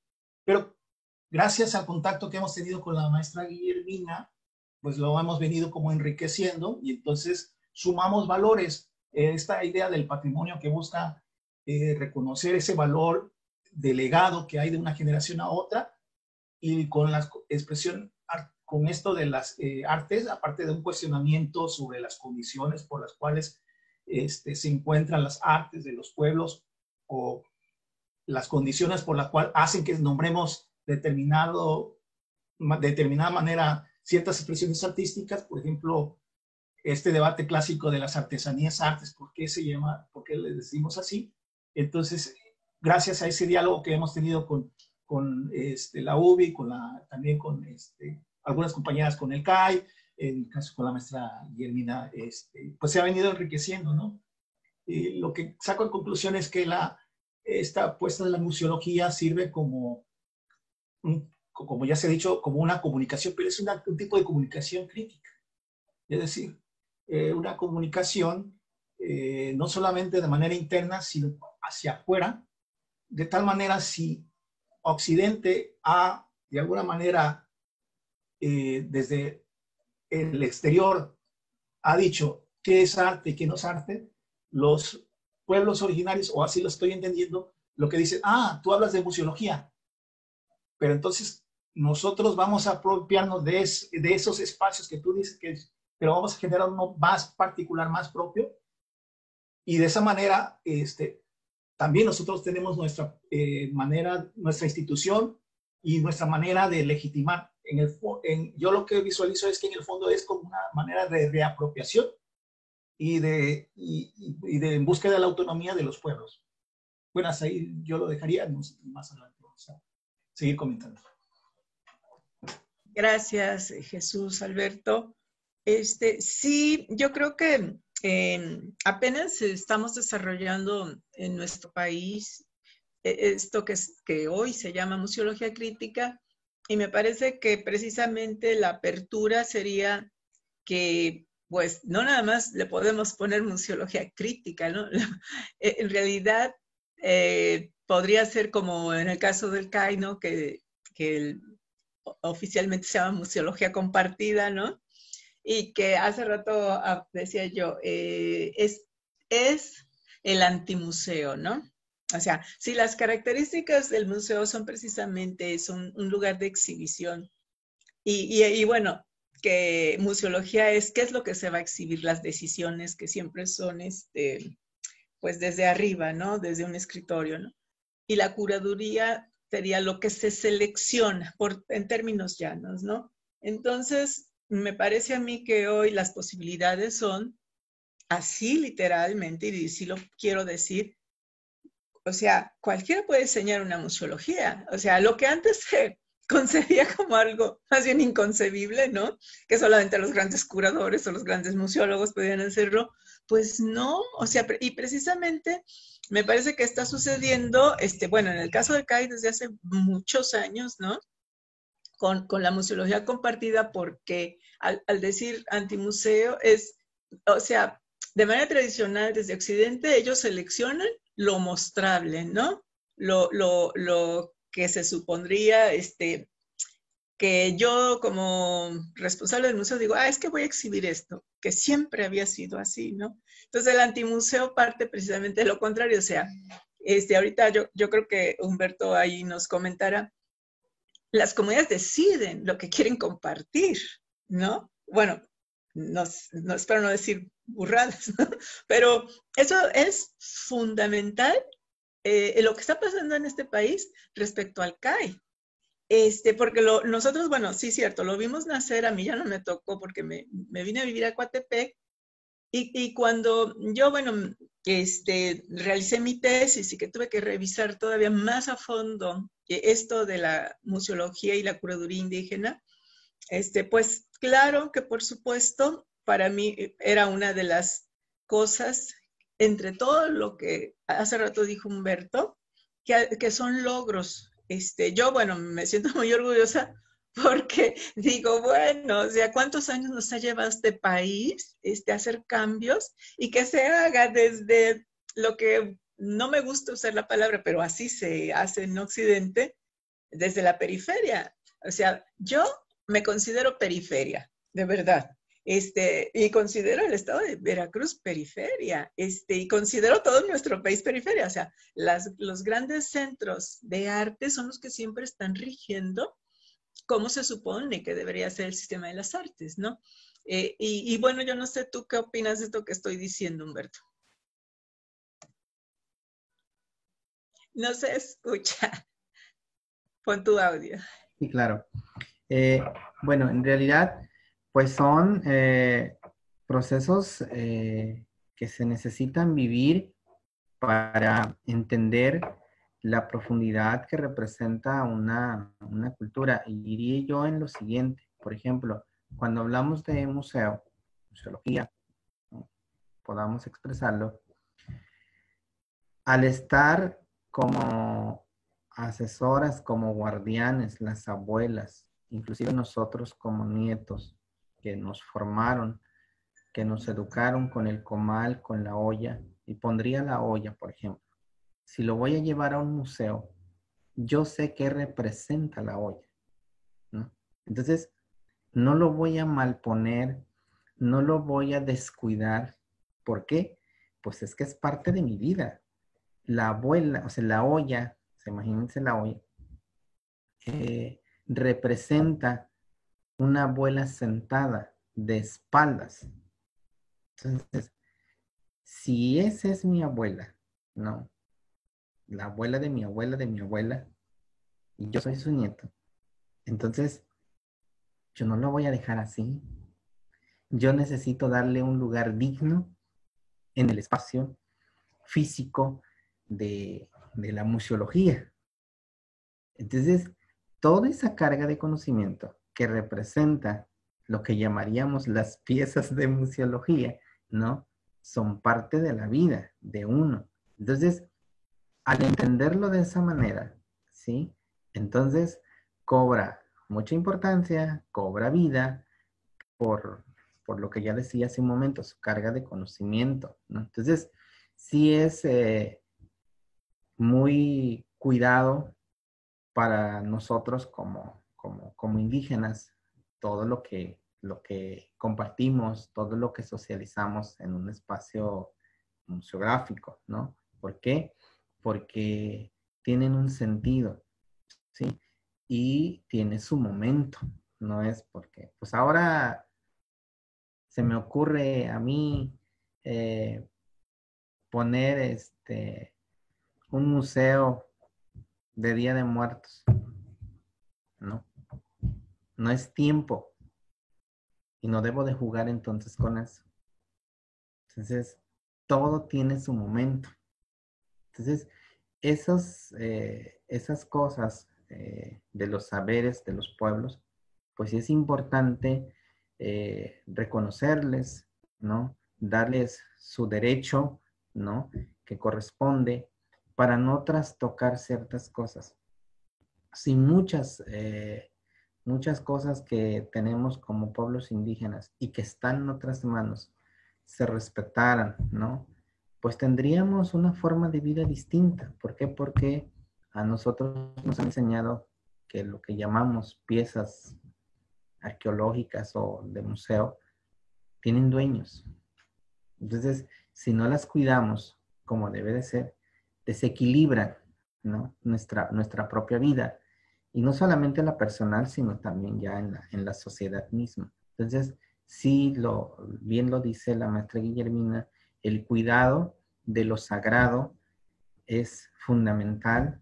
Pero gracias al contacto que hemos tenido con la maestra Guillermina, pues lo hemos venido como enriqueciendo y entonces sumamos valores. Esta idea del patrimonio que busca reconocer ese valor de legado que hay de una generación a otra, y con la expresión, con esto de las artes, aparte de un cuestionamiento sobre las condiciones por las cuales se encuentran las artes de los pueblos o las condiciones por las cuales hacen que nombremos determinada manera ciertas expresiones artísticas, por ejemplo, este debate clásico de las artesanías artes, ¿por qué se llama, por qué le decimos así? Entonces, gracias a ese diálogo que hemos tenido con la UBI, también con algunas compañeras con el CAI, en el caso con la maestra Guillermina, pues se ha venido enriqueciendo, ¿no? Lo que saco en conclusión es que esta apuesta de la museología sirve como ya se ha dicho, como una comunicación, pero es un tipo de comunicación crítica. Es decir, una comunicación no solamente de manera interna, sino hacia afuera, de tal manera si Occidente ha, de alguna manera, desde el exterior, ha dicho qué es arte y qué no es arte, los pueblos originarios, o así lo estoy entendiendo, lo que dicen, tú hablas de museología, pero entonces nosotros vamos a apropiarnos de esos espacios que tú dices, pero vamos a generar uno más particular, más propio, y de esa manera, también nosotros tenemos nuestra manera, nuestra institución y nuestra manera de legitimar. Yo lo que visualizo es que en el fondo es como una manera de reapropiación y de búsqueda de la autonomía de los pueblos. Bueno, hasta ahí yo lo dejaría, más adelante vamos a seguir comentando. Gracias, Jesús, Alberto. Sí, yo creo que apenas estamos desarrollando en nuestro país esto que hoy se llama museología crítica, y me parece que precisamente la apertura sería que, pues, no nada más le podemos poner museología crítica, ¿no? En realidad, podría ser como en el caso del CAI, ¿no? Que oficialmente se llama museología compartida, ¿no? Y que hace rato decía yo, es el antimuseo, ¿no? O sea, si las características del museo son precisamente un lugar de exhibición, y bueno, que museología es qué es lo que se va a exhibir, las decisiones que siempre son, pues desde arriba, ¿no? Desde un escritorio, ¿no? Y la curaduría sería lo que se selecciona, en términos llanos, ¿no? Entonces, me parece a mí que hoy las posibilidades son así literalmente, y sí lo quiero decir, o sea, cualquiera puede diseñar una museología. O sea, lo que antes se concebía como algo más bien inconcebible, ¿no? Que solamente los grandes curadores o los grandes museólogos podían hacerlo, pues no. O sea, y precisamente me parece que está sucediendo, bueno, en el caso de CAI desde hace muchos años, ¿no? Con la museología compartida, porque al decir antimuseo o sea, de manera tradicional desde Occidente ellos seleccionan lo mostrable, ¿no? lo que se supondría, que yo como responsable del museo digo, es que voy a exhibir esto, que siempre había sido así, ¿no? Entonces el antimuseo parte precisamente de lo contrario, o sea, ahorita yo creo que Humberto ahí nos comentará, las comunidades deciden lo que quieren compartir, ¿no? Bueno, no espero no decir burradas, ¿no? Pero eso es fundamental, lo que está pasando en este país respecto al CAI. Porque nosotros, bueno, sí, cierto, lo vimos nacer, a mí ya no me tocó porque me vine a vivir a Coatepec y cuando yo, bueno, realicé mi tesis y que tuve que revisar todavía más a fondo esto de la museología y la curaduría indígena, pues claro que por supuesto para mí era una de las cosas, entre todo lo que hace rato dijo Humberto, que son logros. Yo, bueno, me siento muy orgullosa porque digo, bueno, o sea, ¿cuántos años nos ha llevado este país a hacer cambios y que se haga desde lo que no me gusta usar la palabra, pero así se hace en Occidente, desde la periferia? O sea, yo me considero periferia, de verdad. Y considero el estado de Veracruz periferia, y considero todo nuestro país periferia. O sea, los grandes centros de arte son los que siempre están rigiendo cómo se supone que debería ser el sistema de las artes, ¿no? Y bueno, yo no sé tú qué opinas de esto que estoy diciendo, Humberto. No se escucha. Pon tu audio. Sí, claro. Bueno, en realidad, pues son procesos que se necesitan vivir para entender la profundidad que representa una cultura. Y diría yo en lo siguiente, por ejemplo, cuando hablamos de museo, museología, ¿no? Podamos expresarlo, al estar como asesoras, como guardianes, las abuelas, inclusive nosotros como nietos que nos formaron, que nos educaron con el comal, con la olla, y pondría la olla, por ejemplo. Si lo voy a llevar a un museo, yo sé qué representa la olla, ¿no? Entonces, no lo voy a malponer, no lo voy a descuidar. ¿Por qué? Pues es que es parte de mi vida. La abuela, o sea, la olla, imagínense la olla, representa una abuela sentada de espaldas. Entonces, si esa es mi abuela, ¿no? La abuela de mi abuela, y yo soy su nieto, entonces yo no lo voy a dejar así. Yo necesito darle un lugar digno en el espacio físico de la museología. Entonces, toda esa carga de conocimiento que representa lo que llamaríamos las piezas de museología, ¿no? Son parte de la vida de uno. Entonces, al entenderlo de esa manera, ¿sí? Entonces, cobra mucha importancia, cobra vida por lo que ya decía hace un momento, su carga de conocimiento, ¿no? Entonces, sí es muy cuidado para nosotros como indígenas, todo lo que compartimos, todo lo que socializamos en un espacio museográfico, ¿no? ¿Por qué? Porque tienen un sentido, ¿sí? Y tiene su momento, no es porque, pues ahora se me ocurre a mí poner un museo de Día de Muertos. No, no es tiempo y no debo de jugar entonces con eso. Entonces, todo tiene su momento. Entonces, esas cosas de los saberes de los pueblos, pues sí es importante reconocerles, ¿no? Darles su derecho, ¿no? Que corresponde para no trastocar ciertas cosas. Sí, muchas cosas que tenemos como pueblos indígenas y que están en otras manos se respetaran, ¿no? Pues tendríamos una forma de vida distinta. ¿Por qué? Porque a nosotros nos han enseñado que lo que llamamos piezas arqueológicas o de museo tienen dueños. Entonces, si no las cuidamos como debe de ser, desequilibran, ¿no? nuestra propia vida. Y no solamente la personal, sino también ya en la sociedad misma. Entonces, sí, bien lo dice la maestra Guillermina, el cuidado de lo sagrado es fundamental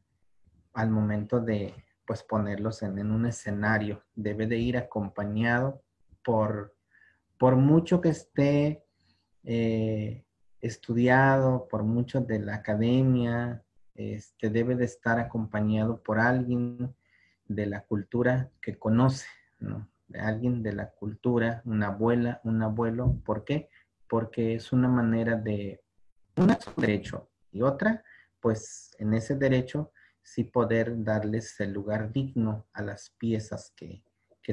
al momento de pues ponerlos en un escenario. Debe de ir acompañado por mucho que esté estudiado, por mucho de la academia, debe de estar acompañado por alguien de la cultura que conoce, ¿no? De alguien de la cultura, una abuela, un abuelo. ¿Por qué? Porque es una manera de, una es un derecho y otra, pues en ese derecho sí poder darles el lugar digno a las piezas que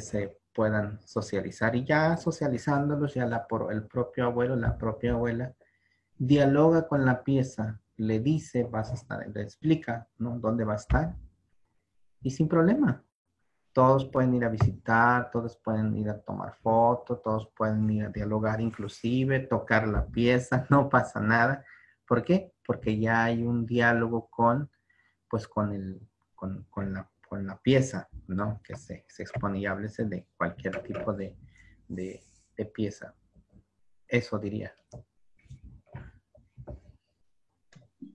se puedan socializar. Y ya socializándolos, ya el propio abuelo, la propia abuela, dialoga con la pieza, le dice, vas a estar, le explica, ¿no? Dónde va a estar. Y sin problema. Todos pueden ir a visitar, todos pueden ir a tomar fotos, todos pueden ir a dialogar, inclusive tocar la pieza, no pasa nada. ¿Por qué? Porque ya hay un diálogo con la pieza, ¿no? Que se expone, y háblese de cualquier tipo de pieza. Eso diría.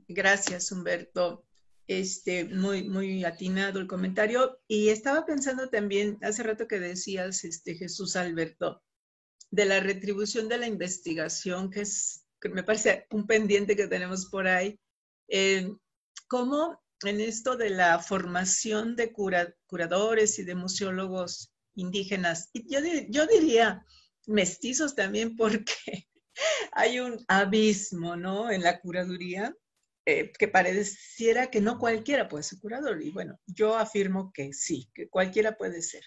Gracias, Humberto. Muy atinado el comentario. Y estaba pensando también, hace rato que decías, Jesús Alberto, de la retribución de la investigación, que me parece un pendiente que tenemos por ahí. ¿Cómo en esto de la formación de curadores y de museólogos indígenas, y yo diría mestizos también, porque hay un abismo, ¿no?, en la curaduría, que pareciera que no cualquiera puede ser curador. Y bueno, yo afirmo que sí, que cualquiera puede ser.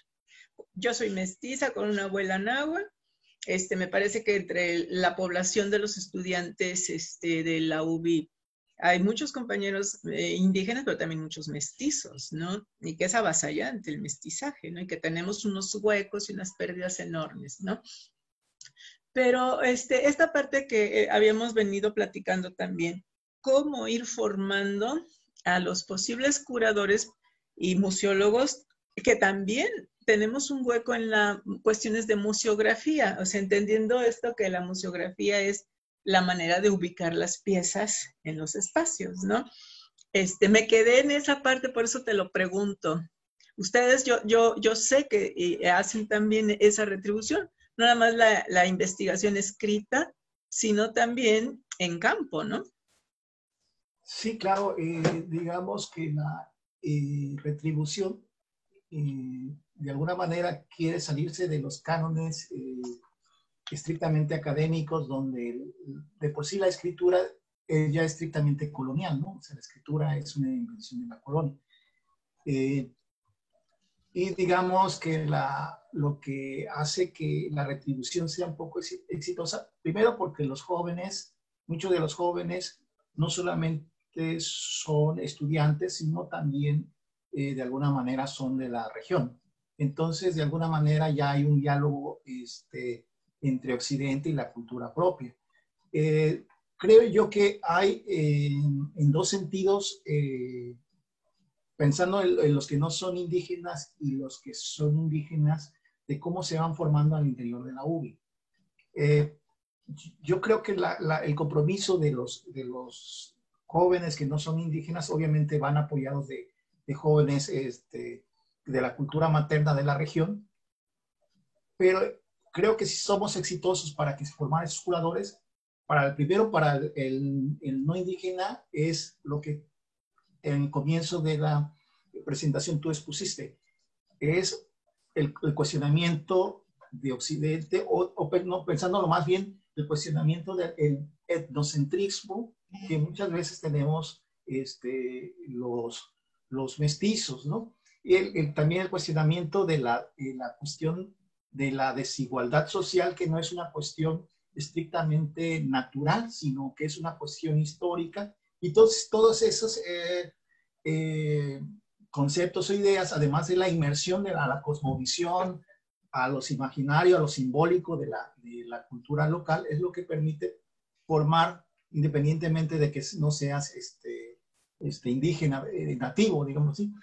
Yo soy mestiza con una abuela náhuatl. Me parece que entre la población de los estudiantes de la UBI hay muchos compañeros indígenas, pero también muchos mestizos, ¿no? Y que es avasallante el mestizaje, ¿no? Y que tenemos unos huecos y unas pérdidas enormes, ¿no? Pero esta parte que habíamos venido platicando también, cómo ir formando a los posibles curadores y museólogos, que también tenemos un hueco en las cuestiones de museografía, o sea, entendiendo esto que la museografía es la manera de ubicar las piezas en los espacios, ¿no? Me quedé en esa parte, por eso te lo pregunto. Ustedes, yo sé que hacen también esa retribución, no nada más la investigación escrita, sino también en campo, ¿no? Sí, claro, digamos que la retribución de alguna manera quiere salirse de los cánones estrictamente académicos, donde de por sí la escritura es ya estrictamente colonial, ¿no? O sea, la escritura es una invención de la colonia. Y digamos que lo que hace que la retribución sea un poco exitosa, primero porque los jóvenes, muchos de los jóvenes, no solamente son estudiantes, sino también de alguna manera son de la región. Entonces, de alguna manera ya hay un diálogo entre Occidente y la cultura propia. Creo yo que hay en dos sentidos, pensando en los que no son indígenas y los que son indígenas, de cómo se van formando al interior de la UBI. Yo creo que el compromiso de los jóvenes que no son indígenas obviamente van apoyados de jóvenes de la cultura materna de la región, pero creo que si somos exitosos para que se formen esos curadores, primero para el no indígena es lo que en el comienzo de la presentación tú expusiste, es el cuestionamiento de Occidente, no, pensándolo más bien, el cuestionamiento del etnocentrismo que muchas veces tenemos los mestizos, ¿no? Y también el cuestionamiento de la cuestión de la desigualdad social, que no es una cuestión estrictamente natural, sino que es una cuestión histórica. Y entonces, todos esos conceptos o ideas, además de la inmersión de la cosmovisión, a los imaginarios, a lo simbólico de la cultura local, es lo que permite formar, independientemente de que no seas indígena, nativo, digamos así.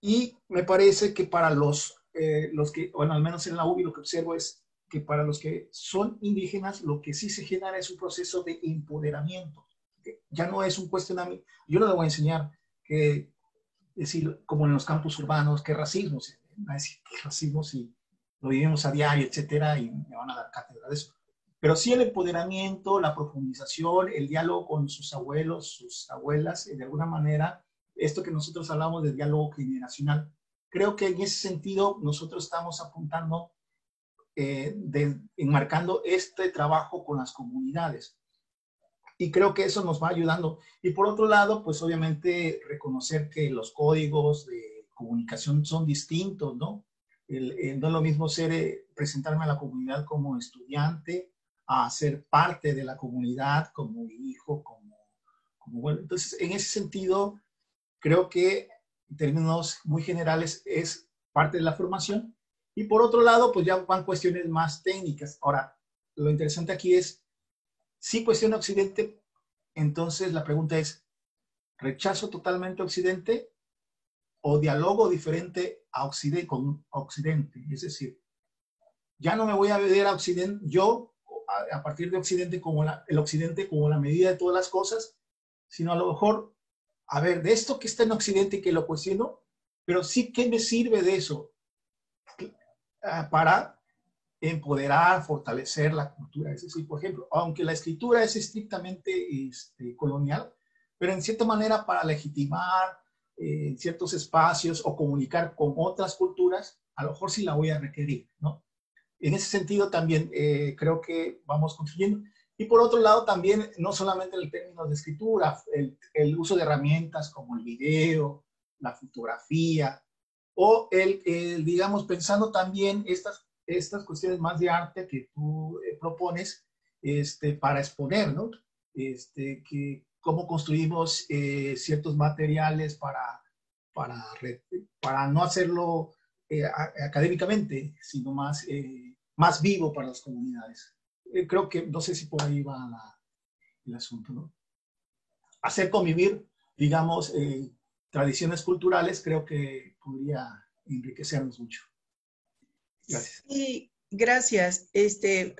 Y me parece que para los que, bueno, al menos en la UBI lo que observo es que para los que son indígenas, lo que sí se genera es un proceso de empoderamiento. Ya no es un cuestionamiento. Yo no le voy a enseñar que, decir, como en los campos urbanos, que racismo, me va a decir que racismo si lo vivimos a diario, etcétera, y me van a dar cátedra de eso. Pero sí el empoderamiento, la profundización, el diálogo con sus abuelos, sus abuelas, de alguna manera, esto que nosotros hablamos de diálogo generacional. Creo que en ese sentido nosotros estamos apuntando, enmarcando este trabajo con las comunidades. Y creo que eso nos va ayudando. Y por otro lado, pues obviamente reconocer que los códigos de comunicación son distintos, ¿no? No es lo mismo presentarme a la comunidad como estudiante, a ser parte de la comunidad, como hijo, bueno. Entonces, en ese sentido, creo que en términos muy generales es parte de la formación. Y por otro lado, pues ya van cuestiones más técnicas. Ahora, lo interesante aquí es, si cuestiona Occidente, entonces la pregunta es, ¿rechazo totalmente Occidente o dialogo diferente con Occidente? Es decir, ya no me voy a ver a Occidente, yo a partir de Occidente como el Occidente como la medida de todas las cosas, sino a lo mejor, a ver, de esto que está en Occidente y que lo cuestiono, pero sí, ¿qué me sirve de eso? Para empoderar, fortalecer la cultura. Es decir, por ejemplo, aunque la escritura es estrictamente colonial, pero en cierta manera para legitimar ciertos espacios o comunicar con otras culturas, a lo mejor sí la voy a requerir, ¿no? En ese sentido también creo que vamos construyendo. Y por otro lado también, no solamente en el término de escritura, el uso de herramientas como el video, la fotografía, o digamos, pensando también estas cuestiones más de arte que tú propones para exponer, ¿no? Cómo construimos ciertos materiales para no hacerlo académicamente, sino más vivo para las comunidades. Creo que, no sé si por ahí va el asunto, ¿no? Hacer convivir, digamos, tradiciones culturales, creo que podría enriquecernos mucho. Gracias. Sí, gracias.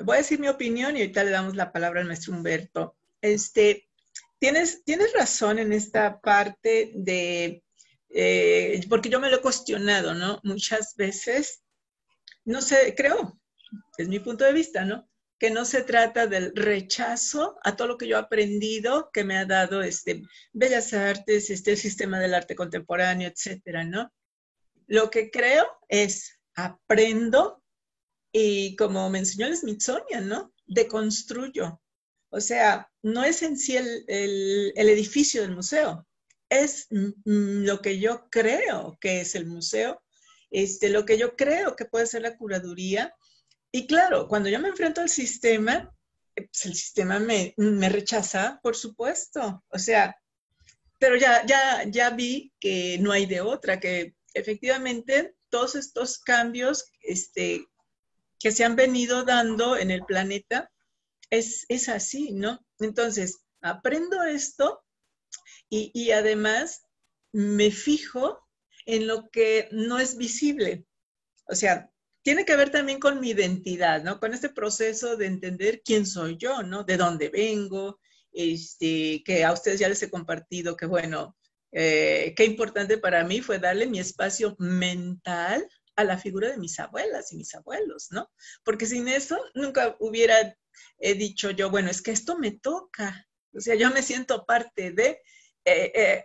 Voy a decir mi opinión y ahorita le damos la palabra al maestro Humberto. Tienes razón en esta parte de, porque yo me lo he cuestionado, ¿no? Muchas veces, no sé, creo, es mi punto de vista, ¿no? Que no se trata del rechazo a todo lo que yo he aprendido, que me ha dado Bellas Artes, el sistema del arte contemporáneo, etcétera, ¿no? Lo que creo es, aprendo y como me enseñó el Smithsonian, ¿no? Deconstruyo. O sea, no es en sí el edificio del museo, es lo que yo creo que es el museo, lo que yo creo que puede ser la curaduría. Y claro, cuando yo me enfrento al sistema, pues el sistema me rechaza, por supuesto. O sea, pero ya vi que no hay de otra, que efectivamente todos estos cambios que se han venido dando en el planeta es así, ¿no? Entonces, aprendo esto y además me fijo en lo que no es visible. O sea, tiene que ver también con mi identidad, ¿no? Con este proceso de entender quién soy yo, ¿no? De dónde vengo, que a ustedes ya les he compartido que, bueno, qué importante para mí fue darle mi espacio mental a la figura de mis abuelas y mis abuelos, ¿no? Porque sin eso nunca hubiera dicho yo, bueno, es que esto me toca. O sea, yo me siento parte de...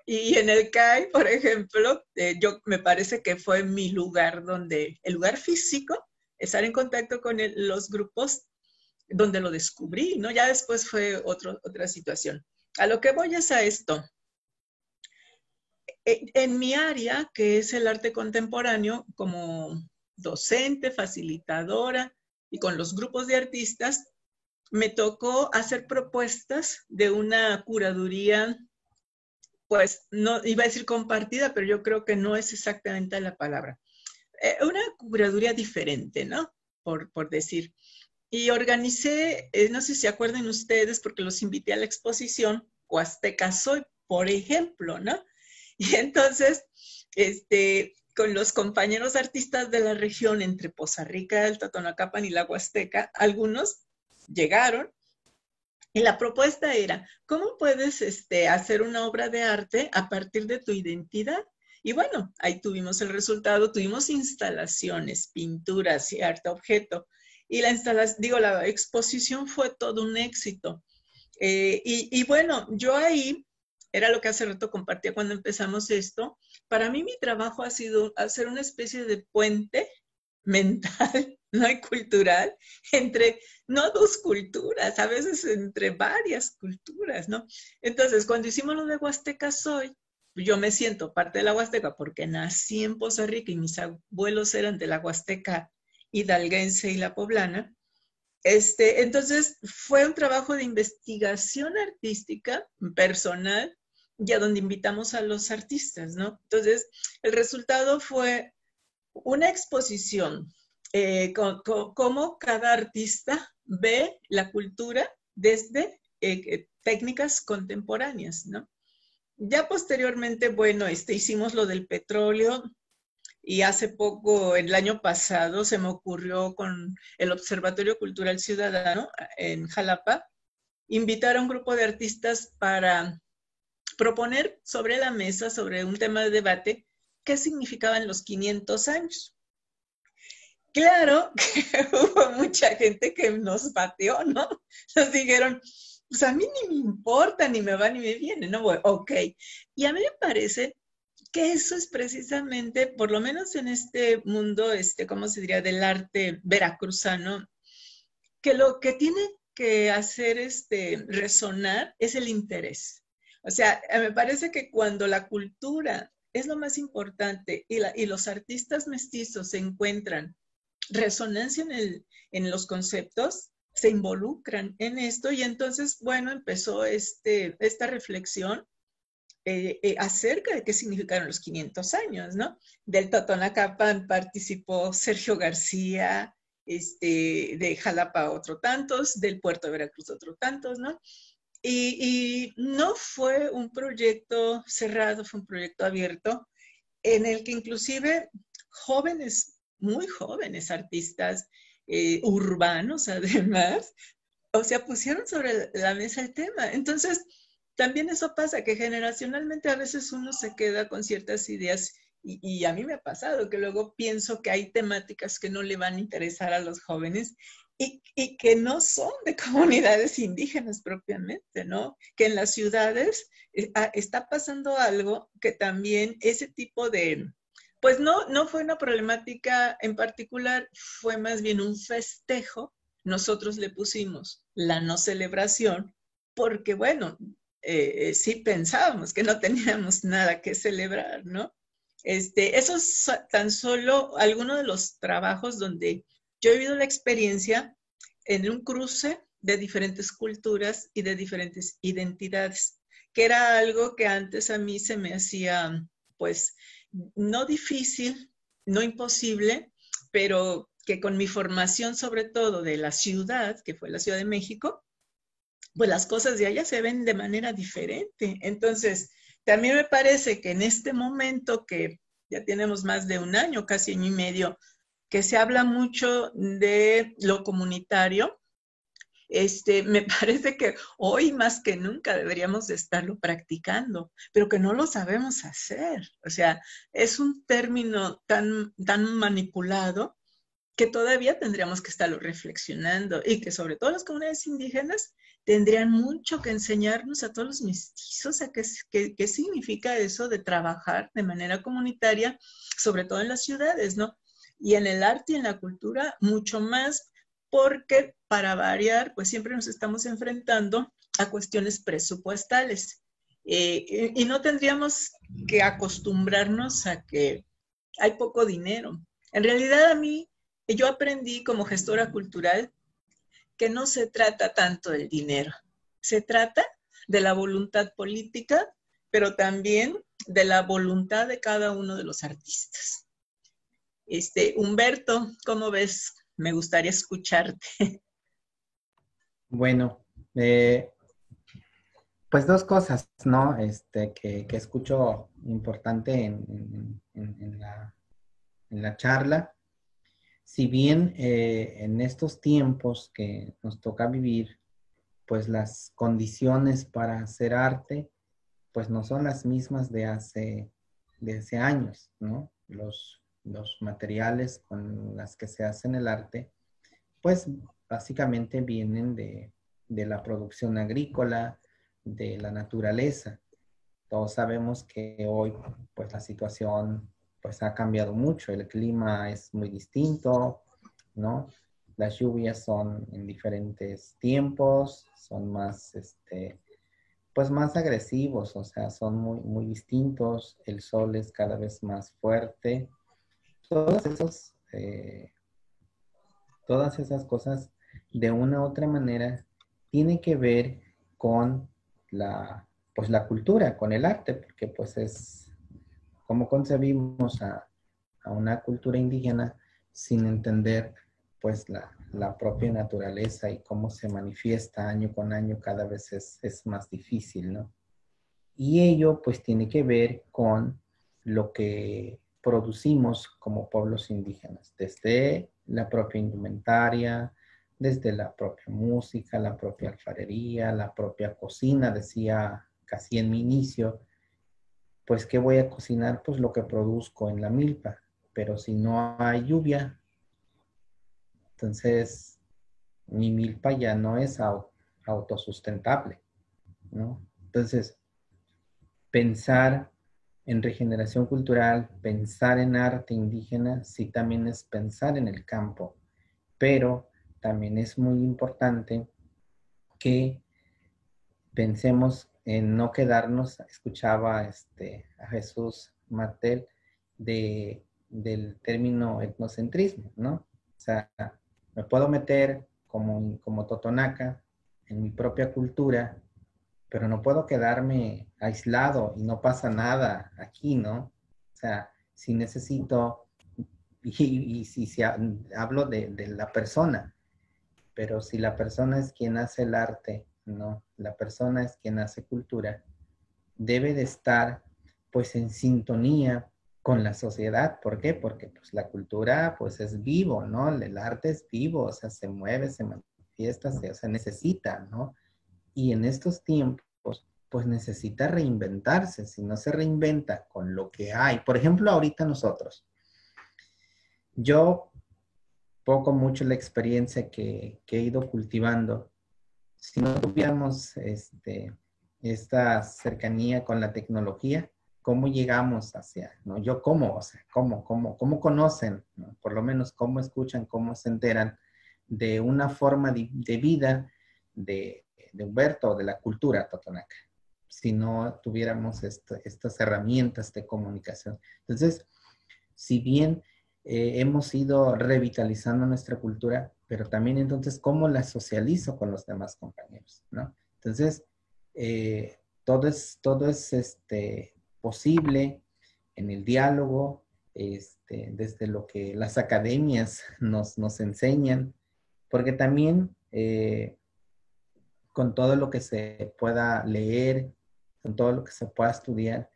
y en el CAI, por ejemplo, yo me parece que fue mi lugar el lugar físico, estar en contacto con los grupos donde lo descubrí, ¿no? Ya después fue otra situación. A lo que voy es a esto. En mi área, que es el arte contemporáneo, como docente, facilitadora y con los grupos de artistas, me tocó hacer propuestas de una curaduría pues, no iba a decir compartida, pero yo creo que no es exactamente la palabra. Una curaduría diferente, ¿no? Por decir. Y organicé, no sé si se acuerdan ustedes, porque los invité a la exposición Huasteca Soy, por ejemplo, ¿no? Y entonces, con los compañeros artistas de la región, entre Poza Rica, el Totonacapan y la Huasteca, algunos llegaron y la propuesta era, ¿cómo puedes hacer una obra de arte a partir de tu identidad? Y bueno, ahí tuvimos el resultado, tuvimos instalaciones, pinturas y arte objeto. Y la exposición fue todo un éxito. Y bueno, yo ahí, era lo que hace rato compartía cuando empezamos esto, para mí mi trabajo ha sido hacer una especie de puente mental, no y cultural, entre no dos culturas, a veces entre varias culturas, ¿no? Entonces, cuando hicimos lo de Huasteca Soy, yo me siento parte de la Huasteca porque nací en Poza Rica y mis abuelos eran de la Huasteca hidalguense y la poblana. Entonces, fue un trabajo de investigación artística, personal, ya donde invitamos a los artistas, ¿no? Entonces, el resultado fue una exposición, cómo cada artista ve la cultura desde técnicas contemporáneas, ¿no? Ya posteriormente, bueno, hicimos lo del petróleo y hace poco, el año pasado, se me ocurrió con el Observatorio Cultural Ciudadano en Jalapa, invitar a un grupo de artistas para proponer sobre la mesa, sobre un tema de debate, qué significaban los 500 años. Claro que hubo mucha gente que nos bateó, ¿no? Nos dijeron, pues a mí ni me importa, ni me va ni me viene, ¿no? Bueno, ok. Y a mí me parece que eso es precisamente, por lo menos en este mundo, ¿cómo se diría?, del arte veracruzano, que lo que tiene que hacer resonar es el interés. O sea, me parece que cuando la cultura es lo más importante y los artistas mestizos se encuentran resonancia en los conceptos, se involucran en esto y entonces, bueno, empezó esta reflexión acerca de qué significaron los 500 años, ¿no? Del Totonacapan participó Sergio García, de Jalapa otro tantos, del Puerto de Veracruz otro tantos, ¿no? Y no fue un proyecto cerrado, fue un proyecto abierto en el que inclusive jóvenes, muy jóvenes artistas urbanos además, o sea, pusieron sobre la mesa el tema. Entonces, también eso pasa, que generacionalmente a veces uno se queda con ciertas ideas y a mí me ha pasado que luego pienso que hay temáticas que no le van a interesar a los jóvenes y que no son de comunidades indígenas propiamente, ¿no? Que en las ciudades está pasando algo que también ese tipo de, pues no fue una problemática en particular, fue más bien un festejo. Nosotros le pusimos la no celebración porque, bueno, sí pensábamos que no teníamos nada que celebrar, ¿no? Eso es tan solo alguno de los trabajos donde yo he vivido la experiencia en un cruce de diferentes culturas y de diferentes identidades, que era algo que antes a mí se me hacía, pues, no difícil, no imposible, pero que con mi formación sobre todo de la ciudad, que fue la Ciudad de México, pues las cosas de allá se ven de manera diferente. Entonces, también me parece que en este momento que ya tenemos más de un año, casi año y medio, que se habla mucho de lo comunitario, me parece que hoy más que nunca deberíamos de estarlo practicando, pero que no lo sabemos hacer. O sea, es un término tan manipulado que todavía tendríamos que estarlo reflexionando y que sobre todo las comunidades indígenas tendrían mucho que enseñarnos a todos los mestizos a qué significa eso de trabajar de manera comunitaria, sobre todo en las ciudades, ¿no? Y en el arte y en la cultura mucho más, porque para variar, pues siempre nos estamos enfrentando a cuestiones presupuestales. Y no tendríamos que acostumbrarnos a que hay poco dinero. En realidad a mí, yo aprendí como gestora cultural que no se trata tanto del dinero, se trata de la voluntad política pero también de la voluntad de cada uno de los artistas. Humberto, ¿cómo ves? Me gustaría escucharte. Bueno, pues dos cosas, ¿no? Que escucho importante en la charla. Si bien en estos tiempos que nos toca vivir, pues las condiciones para hacer arte, pues no son las mismas de hace años, ¿no? Los materiales con las que se hacen el arte, pues básicamente vienen de la producción agrícola, de la naturaleza. Todos sabemos que hoy, pues la situación, pues ha cambiado mucho. El clima es muy distinto, ¿no? Las lluvias son en diferentes tiempos, son más, pues más agresivos, o sea, son muy, muy distintos. El sol es cada vez más fuerte. Todos esos, todas esas cosas, de una u otra manera, tienen que ver con pues la cultura, con el arte, porque pues es como concebimos a una cultura indígena sin entender pues la propia naturaleza y cómo se manifiesta año con año cada vez es más difícil, ¿no? Y ello pues tiene que ver con lo que producimos como pueblos indígenas, desde la propia indumentaria, desde la propia música, la propia alfarería, la propia cocina, decía casi en mi inicio, pues ¿qué voy a cocinar? Pues lo que produzco en la milpa, pero si no hay lluvia, entonces mi milpa ya no es autosustentable, ¿no? Entonces, pensar en regeneración cultural, pensar en arte indígena, sí también es pensar en el campo, pero también es muy importante que pensemos en no quedarnos, escuchaba a Jesús Martel del término etnocentrismo, ¿no? O sea, me puedo meter como totonaca en mi propia cultura, pero no puedo quedarme aislado y no pasa nada aquí, ¿no? O sea, si necesito, y si hablo de la persona, pero si la persona es quien hace el arte, ¿no? La persona es quien hace cultura, debe de estar pues en sintonía con la sociedad. ¿Por qué? Porque pues la cultura pues es vivo, ¿no? El arte es vivo, o sea, se mueve, se manifiesta, o sea, necesita, ¿no? Y en estos tiempos pues necesita reinventarse. Si no se reinventa con lo que hay, por ejemplo, ahorita nosotros, yo poco mucho la experiencia que he ido cultivando, si no tuviéramos esta cercanía con la tecnología, ¿cómo llegamos hacia, no? Yo cómo, o sea, cómo conocen, ¿no? Por lo menos cómo escuchan, cómo se enteran de una forma de vida de Humberto, de la cultura totonaca, si no tuviéramos estas herramientas de comunicación. Entonces, si bien hemos ido revitalizando nuestra cultura, pero también entonces cómo la socializo con los demás compañeros, ¿no? Entonces, todo es posible en el diálogo, desde lo que las academias nos enseñan, porque también con todo lo que se pueda leer, con todo lo que se pueda estudiar,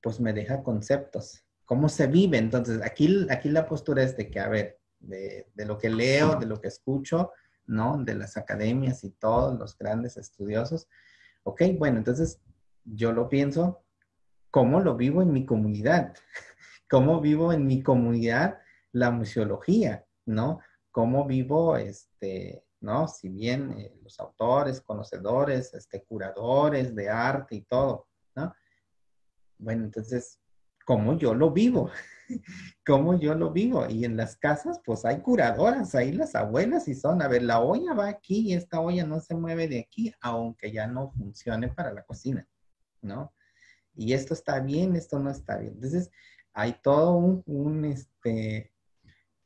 pues me deja conceptos. ¿Cómo se vive? Entonces, aquí la postura es de que, a ver, de lo que leo, de lo que escucho, ¿no? De las academias y todos los grandes estudiosos. Ok, bueno, entonces yo lo pienso, ¿cómo lo vivo en mi comunidad? ¿Cómo vivo en mi comunidad la museología, ¿no? ¿Cómo vivo, ¿no? Si bien los autores, conocedores, curadores de arte y todo, ¿no? Bueno, entonces, ¿cómo yo lo vivo? ¿Cómo yo lo vivo? Y en las casas, pues hay curadoras, ahí las abuelas y son, a ver, la olla va aquí y esta olla no se mueve de aquí, aunque ya no funcione para la cocina, ¿no? Y esto está bien, esto no está bien. Entonces, hay todo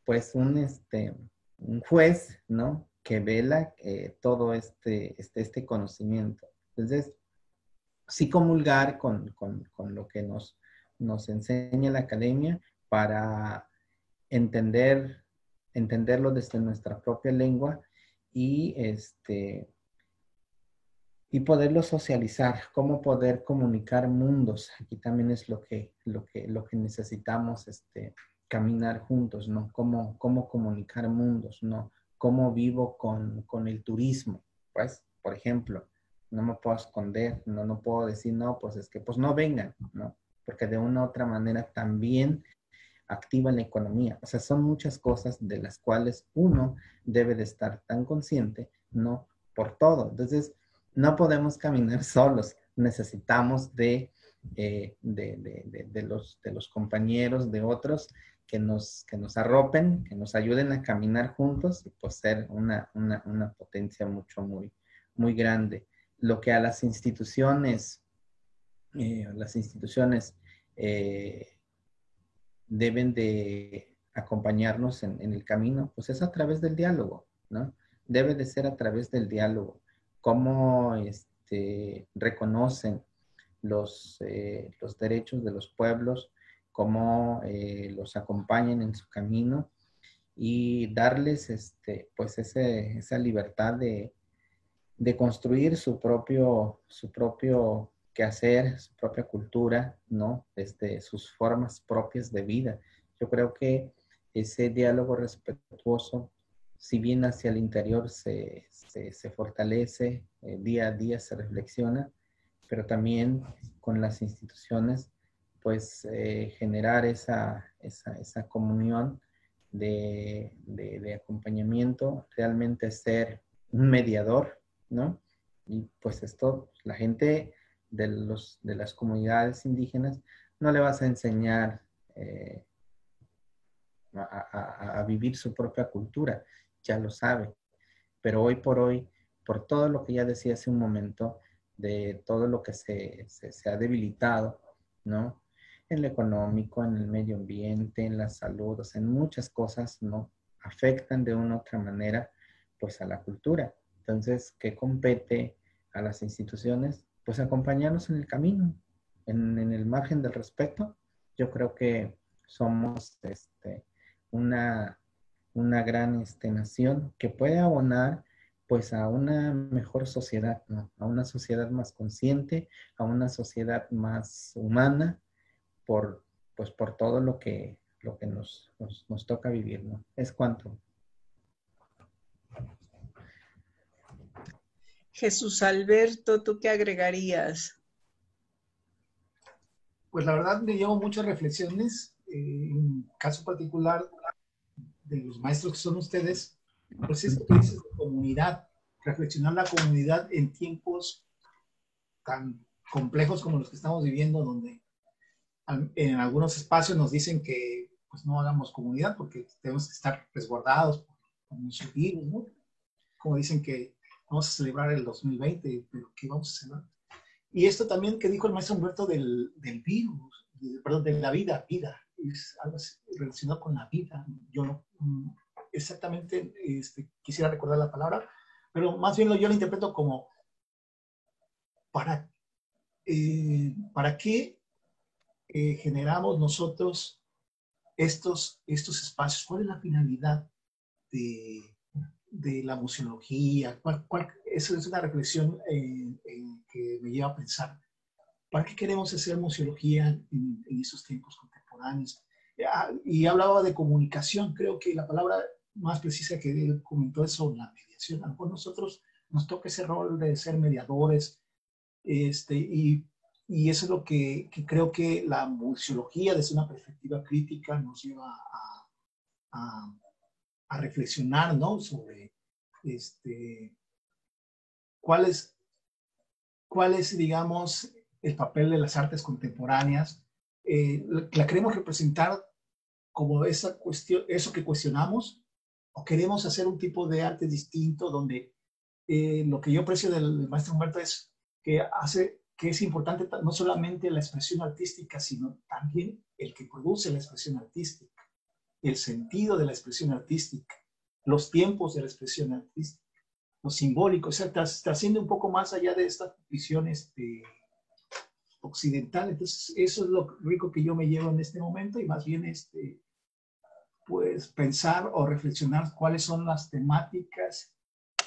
pues un juez, ¿no? Que vela todo este conocimiento. Entonces, sí comulgar con lo que nos enseña la academia para entenderlo desde nuestra propia lengua y, y poderlo socializar, cómo poder comunicar mundos. Aquí también es lo que necesitamos caminar juntos, ¿no? Cómo comunicar mundos, ¿no? Cómo vivo con el turismo, pues, por ejemplo, no me puedo esconder, no puedo decir, no, pues es que, pues no vengan, ¿no? Porque de una u otra manera también activa la economía. O sea, son muchas cosas de las cuales uno debe de estar tan consciente, ¿no? Por todo. Entonces, no podemos caminar solos. Necesitamos de los compañeros, de otros que nos arropen, que nos ayuden a caminar juntos y pues ser una potencia muy grande. Lo que a las instituciones deben de acompañarnos en el camino, pues es a través del diálogo, ¿no? Debe de ser a través del diálogo. Cómo reconocen los derechos de los pueblos, cómo los acompañan en su camino y darles pues esa libertad de construir su propio quehacer, su propia cultura, ¿no? Desde sus formas propias de vida. Yo creo que ese diálogo respetuoso, si bien hacia el interior se fortalece, día a día se reflexiona, pero también con las instituciones, pues generar esa comunión de acompañamiento, realmente ser un mediador, ¿no? Y pues esto, la gente de las comunidades indígenas no le vas a enseñar a vivir su propia cultura, ya lo sabe. Pero hoy por hoy, por todo lo que ya decía hace un momento, de todo lo que se ha debilitado, ¿no? En lo económico, en el medio ambiente, en la salud, o sea, en muchas cosas, ¿no? Afectan de una u otra manera, pues, a la cultura. Entonces, ¿qué compete a las instituciones? Pues acompañarnos en el camino, en el margen del respeto. Yo creo que somos una gran nación que puede abonar pues a una mejor sociedad, ¿no? A una sociedad más consciente, a una sociedad más humana pues por todo lo que nos toca vivir, ¿no? Es cuanto. Jesús Alberto, ¿tú qué agregarías? Pues la verdad me llevo muchas reflexiones. En caso particular de los maestros que son ustedes, pues esto que dices de comunidad, reflexionar la comunidad en tiempos tan complejos como los que estamos viviendo, donde en algunos espacios nos dicen que pues no hagamos comunidad porque tenemos que estar resguardados por muchos virus, ¿no? Como dicen que vamos a celebrar el 2020, pero ¿qué vamos a celebrar? Y esto también que dijo el maestro Humberto del virus, perdón, de la vida, es algo relacionado con la vida. Yo no exactamente quisiera recordar la palabra, pero más bien yo lo interpreto como ¿para qué generamos nosotros estos espacios? ¿Cuál es la finalidad de la museología? Eso es una reflexión que me lleva a pensar. ¿Para qué queremos hacer museología en esos tiempos contemporáneos? Y hablaba de comunicación. Creo que la palabra más precisa que él comentó es sobre la mediación. A lo mejor nosotros nos toca ese rol de ser mediadores, y eso es lo que creo que la museología desde una perspectiva crítica nos lleva a reflexionar, ¿no? Sobre cuál es, digamos, el papel de las artes contemporáneas. ¿La queremos representar como esa cuestión, eso que cuestionamos? ¿O queremos hacer un tipo de arte distinto donde lo que yo aprecio del maestro Humberto es que hace que es importante no solamente la expresión artística, sino también el que produce la expresión artística, el sentido de la expresión artística, los tiempos de la expresión artística, lo simbólico, o sea, trasciende un poco más allá de estas visiones occidental. Entonces, eso es lo rico que yo me llevo en este momento y más bien pues pensar o reflexionar cuáles son las temáticas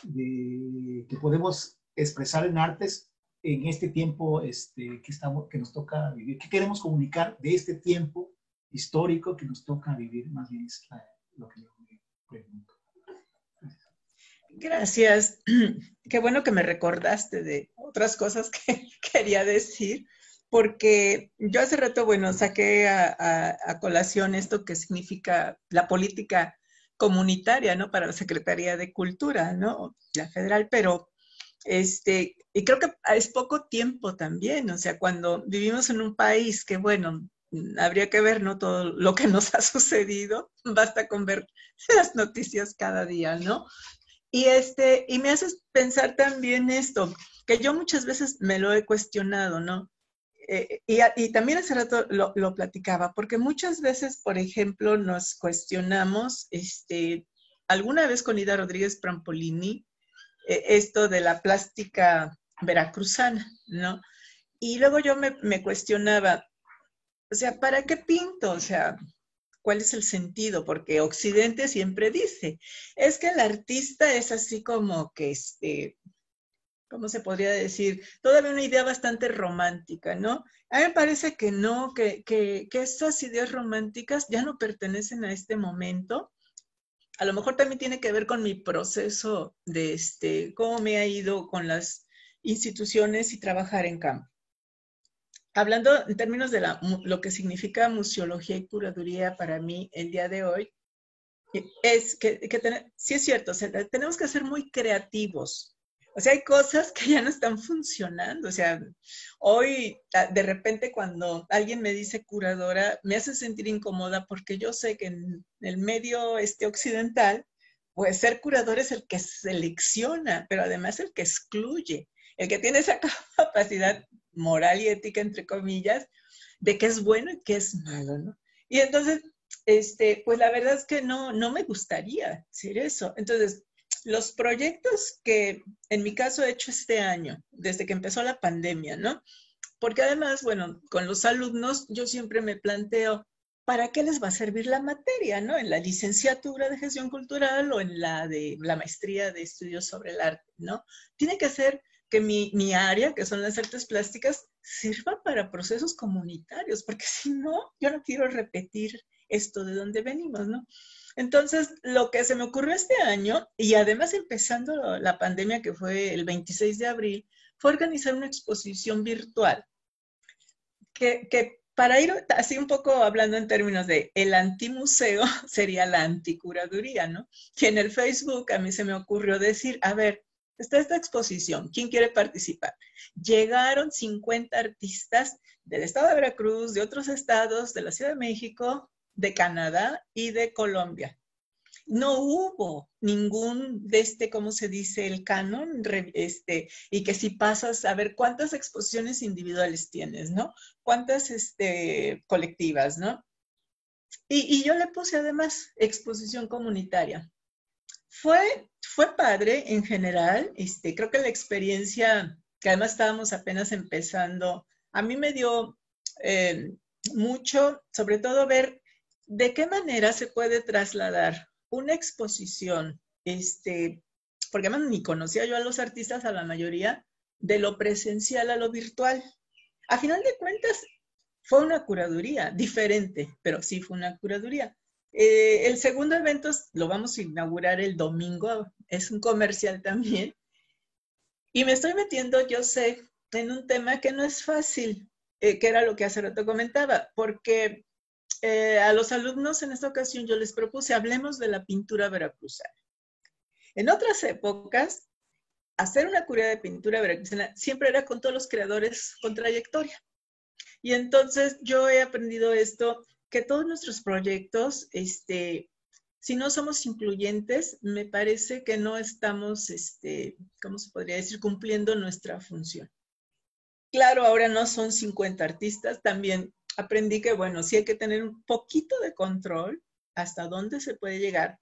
que podemos expresar en artes en este tiempo que nos toca vivir. ¿Qué queremos comunicar de este tiempo histórico que nos toca vivir? Más bien es lo que yo me pregunto. Gracias. Qué bueno que me recordaste de otras cosas que quería decir, porque yo hace rato, bueno, saqué a colación esto que significa la política comunitaria, ¿no? Para la Secretaría de Cultura, ¿no? La federal, pero y creo que es poco tiempo también, o sea, cuando vivimos en un país que, bueno, habría que ver, ¿no? Todo lo que nos ha sucedido, basta con ver las noticias cada día, ¿no? Y me haces pensar también esto, que yo muchas veces me lo he cuestionado, ¿no? Y también hace rato lo platicaba, porque muchas veces, por ejemplo, nos cuestionamos, alguna vez con Ida Rodríguez Prampolini, esto de la plástica veracruzana, ¿no? Y luego yo me cuestionaba, o sea, ¿para qué pinto? O sea, ¿cuál es el sentido? Porque Occidente siempre dice, es que el artista es así como que, ¿cómo se podría decir? Todavía una idea bastante romántica, ¿no? A mí me parece que no, que esas ideas románticas ya no pertenecen a este momento. A lo mejor también tiene que ver con mi proceso de cómo me ha ido con las instituciones y trabajar en campo. Hablando en términos de lo que significa museología y curaduría para mí el día de hoy, es que sí es cierto, o sea, tenemos que ser muy creativos. O sea, hay cosas que ya no están funcionando. O sea, hoy, de repente, cuando alguien me dice curadora, me hace sentir incómoda porque yo sé que en el medio occidental, pues ser curador es el que selecciona, pero además el que excluye, el que tiene esa capacidad moral y ética, entre comillas, de qué es bueno y qué es malo, ¿no? Y entonces, pues la verdad es que no me gustaría hacer eso. Entonces, los proyectos que en mi caso he hecho este año, desde que empezó la pandemia, ¿no? Porque además, bueno, con los alumnos yo siempre me planteo, ¿para qué les va a servir la materia, ¿no? En la licenciatura de gestión cultural o en la de la maestría de estudios sobre el arte, ¿no? Tiene que ser que mi área, que son las artes plásticas, sirva para procesos comunitarios, porque si no, yo no quiero repetir esto de donde venimos, ¿no? Entonces, lo que se me ocurrió este año, y además empezando la pandemia, que fue el 26 de abril, fue organizar una exposición virtual, que para ir así un poco hablando en términos de el antimuseo, sería la anticuraduría, ¿no? Y en el Facebook a mí se me ocurrió decir, a ver, está esta exposición, ¿quién quiere participar? Llegaron 50 artistas del estado de Veracruz, de otros estados, de la Ciudad de México, de Canadá y de Colombia. No hubo ningún ¿cómo se dice? El canon, y que si pasas a ver cuántas exposiciones individuales tienes, ¿no? Cuántas colectivas, ¿no? Y yo le puse además exposición comunitaria. Fue padre en general, creo que la experiencia, que además estábamos apenas empezando, a mí me dio mucho, sobre todo ver de qué manera se puede trasladar una exposición, porque además ni conocía yo a los artistas, a la mayoría, de lo presencial a lo virtual. A final de cuentas, fue una curaduría diferente, pero sí fue una curaduría. El segundo evento lo vamos a inaugurar el domingo, es un comercial también, y me estoy metiendo, yo sé, en un tema que no es fácil, que era lo que hace rato comentaba, porque a los alumnos en esta ocasión yo les propuse, hablemos de la pintura veracruzana. En otras épocas, hacer una curaduría de pintura veracruzana siempre era con todos los creadores con trayectoria. Y entonces yo he aprendido esto, que todos nuestros proyectos, si no somos incluyentes, me parece que no estamos, ¿cómo se podría decir?, cumpliendo nuestra función. Claro, ahora no son 50 artistas, también aprendí que, bueno, sí hay que tener un poquito de control hasta dónde se puede llegar.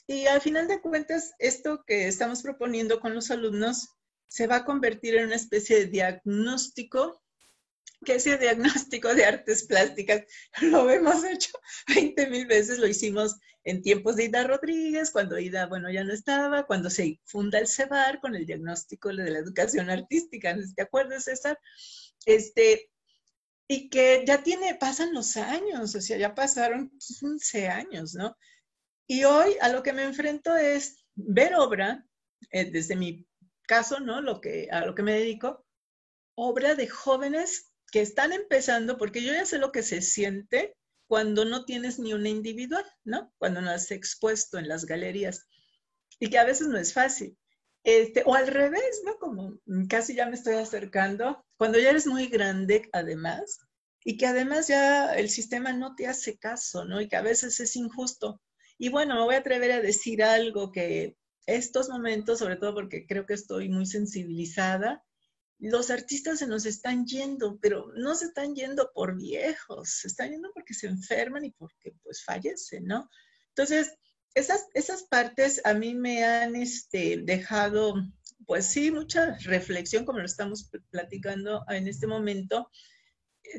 Y al final de cuentas, esto que estamos proponiendo con los alumnos se va a convertir en una especie de diagnóstico que ese diagnóstico de artes plásticas lo hemos hecho 20,000 veces, lo hicimos en tiempos de Ida Rodríguez, cuando Ida, bueno, ya no estaba, cuando se funda el CEBAR con el diagnóstico de la educación artística, ¿no? ¿Te acuerdas, César? Y que ya pasan los años, o sea, ya pasaron 15 años, ¿no? Y hoy a lo que me enfrento es ver obra, desde mi caso, ¿no? A lo que me dedico, obra de jóvenes que están empezando, porque yo ya sé lo que se siente cuando no tienes ni una individual, ¿no? Cuando no has expuesto en las galerías. Y que a veces no es fácil. O al revés, ¿no? Como casi ya me estoy acercando, cuando ya eres muy grande, además, y que además ya el sistema no te hace caso, ¿no? Y que a veces es injusto. Y bueno, me voy a atrever a decir algo que estos momentos, sobre todo porque creo que estoy muy sensibilizada, los artistas se nos están yendo, pero no se están yendo por viejos, se están yendo porque se enferman y porque pues fallecen, ¿no? Entonces, esas partes a mí me han dejado, pues sí, mucha reflexión, como lo estamos platicando en este momento,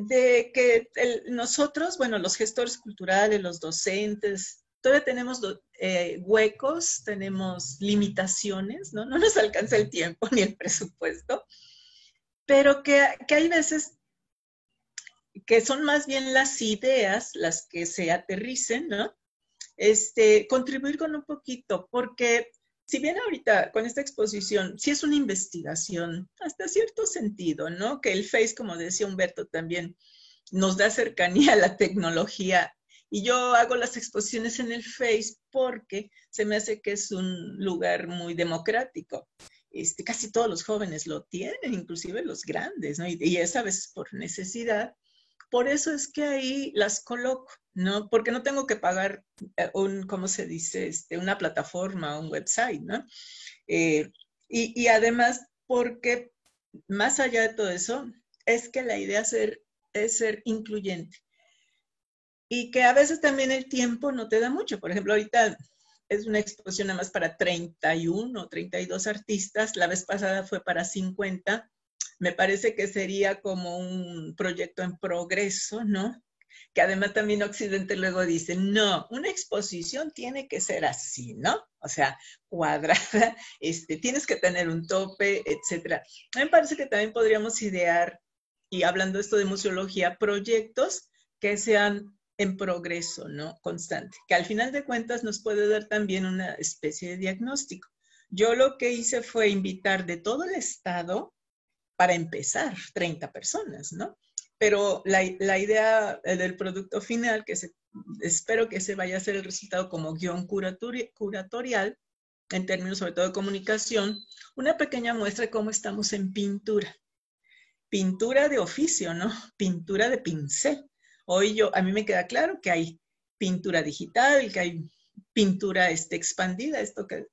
de que nosotros, bueno, los gestores culturales, los docentes, todavía tenemos huecos, tenemos limitaciones, ¿no? No nos alcanza el tiempo ni el presupuesto, pero que hay veces que son más bien las ideas las que se aterricen, ¿no? Contribuir con un poquito, porque si bien ahorita con esta exposición sí es una investigación hasta cierto sentido, ¿no? Que el Face, como decía Humberto, también nos da cercanía a la tecnología. Y yo hago las exposiciones en el Face porque se me hace que es un lugar muy democrático. Casi todos los jóvenes lo tienen, inclusive los grandes, ¿no? Y es a veces por necesidad. Por eso es que ahí las coloco, ¿no? Porque no tengo que pagar ¿cómo se dice? Una plataforma, un website, ¿no? Y además, porque más allá de todo eso, es que la idea es ser incluyente. Y que a veces también el tiempo no te da mucho. Por ejemplo, ahorita es una exposición nada más para 31 o 32 artistas. La vez pasada fue para 50. Me parece que sería como un proyecto en progreso, ¿no? Que además también Occidente luego dice, no, una exposición tiene que ser así, ¿no? O sea, cuadrada, tienes que tener un tope, etcétera. A mí me parece que también podríamos idear, y hablando esto de museología, proyectos que sean en progreso, ¿no? Constante, que al final de cuentas nos puede dar también una especie de diagnóstico. Yo lo que hice fue invitar de todo el estado, para empezar, 30 personas, ¿no? Pero la idea del producto final, espero que se vaya a hacer el resultado como guión curatorial, en términos sobre todo de comunicación, una pequeña muestra de cómo estamos en pintura. Pintura de oficio, ¿no? Pintura de pincel. Hoy a mí me queda claro que hay pintura digital, que hay pintura expandida, esto que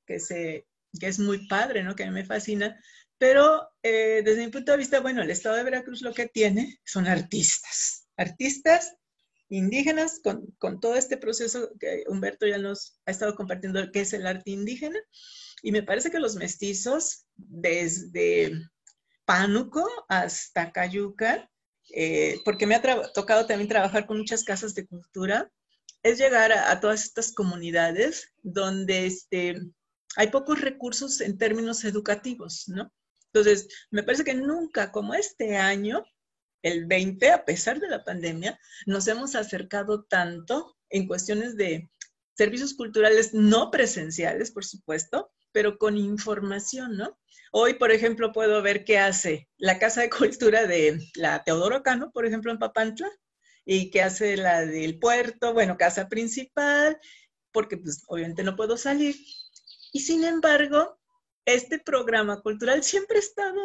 es muy padre, ¿no? Que a mí me fascina. Pero desde mi punto de vista, bueno, el estado de Veracruz lo que tiene son artistas indígenas con todo este proceso que Humberto ya nos ha estado compartiendo, que es el arte indígena. Y me parece que los mestizos, desde Pánuco hasta Cayuca, porque me ha tocado también trabajar con muchas casas de cultura, es llegar a todas estas comunidades donde hay pocos recursos en términos educativos, ¿no? Entonces, me parece que nunca como este año, el 20, a pesar de la pandemia, nos hemos acercado tanto en cuestiones de servicios culturales no presenciales, por supuesto, pero con información, ¿no? Hoy, por ejemplo, puedo ver qué hace la Casa de Cultura de la Teodoro Cano, por ejemplo, en Papantla, y qué hace la del Puerto, bueno, Casa Principal, porque pues obviamente no puedo salir. Y sin embargo, este programa cultural siempre ha estado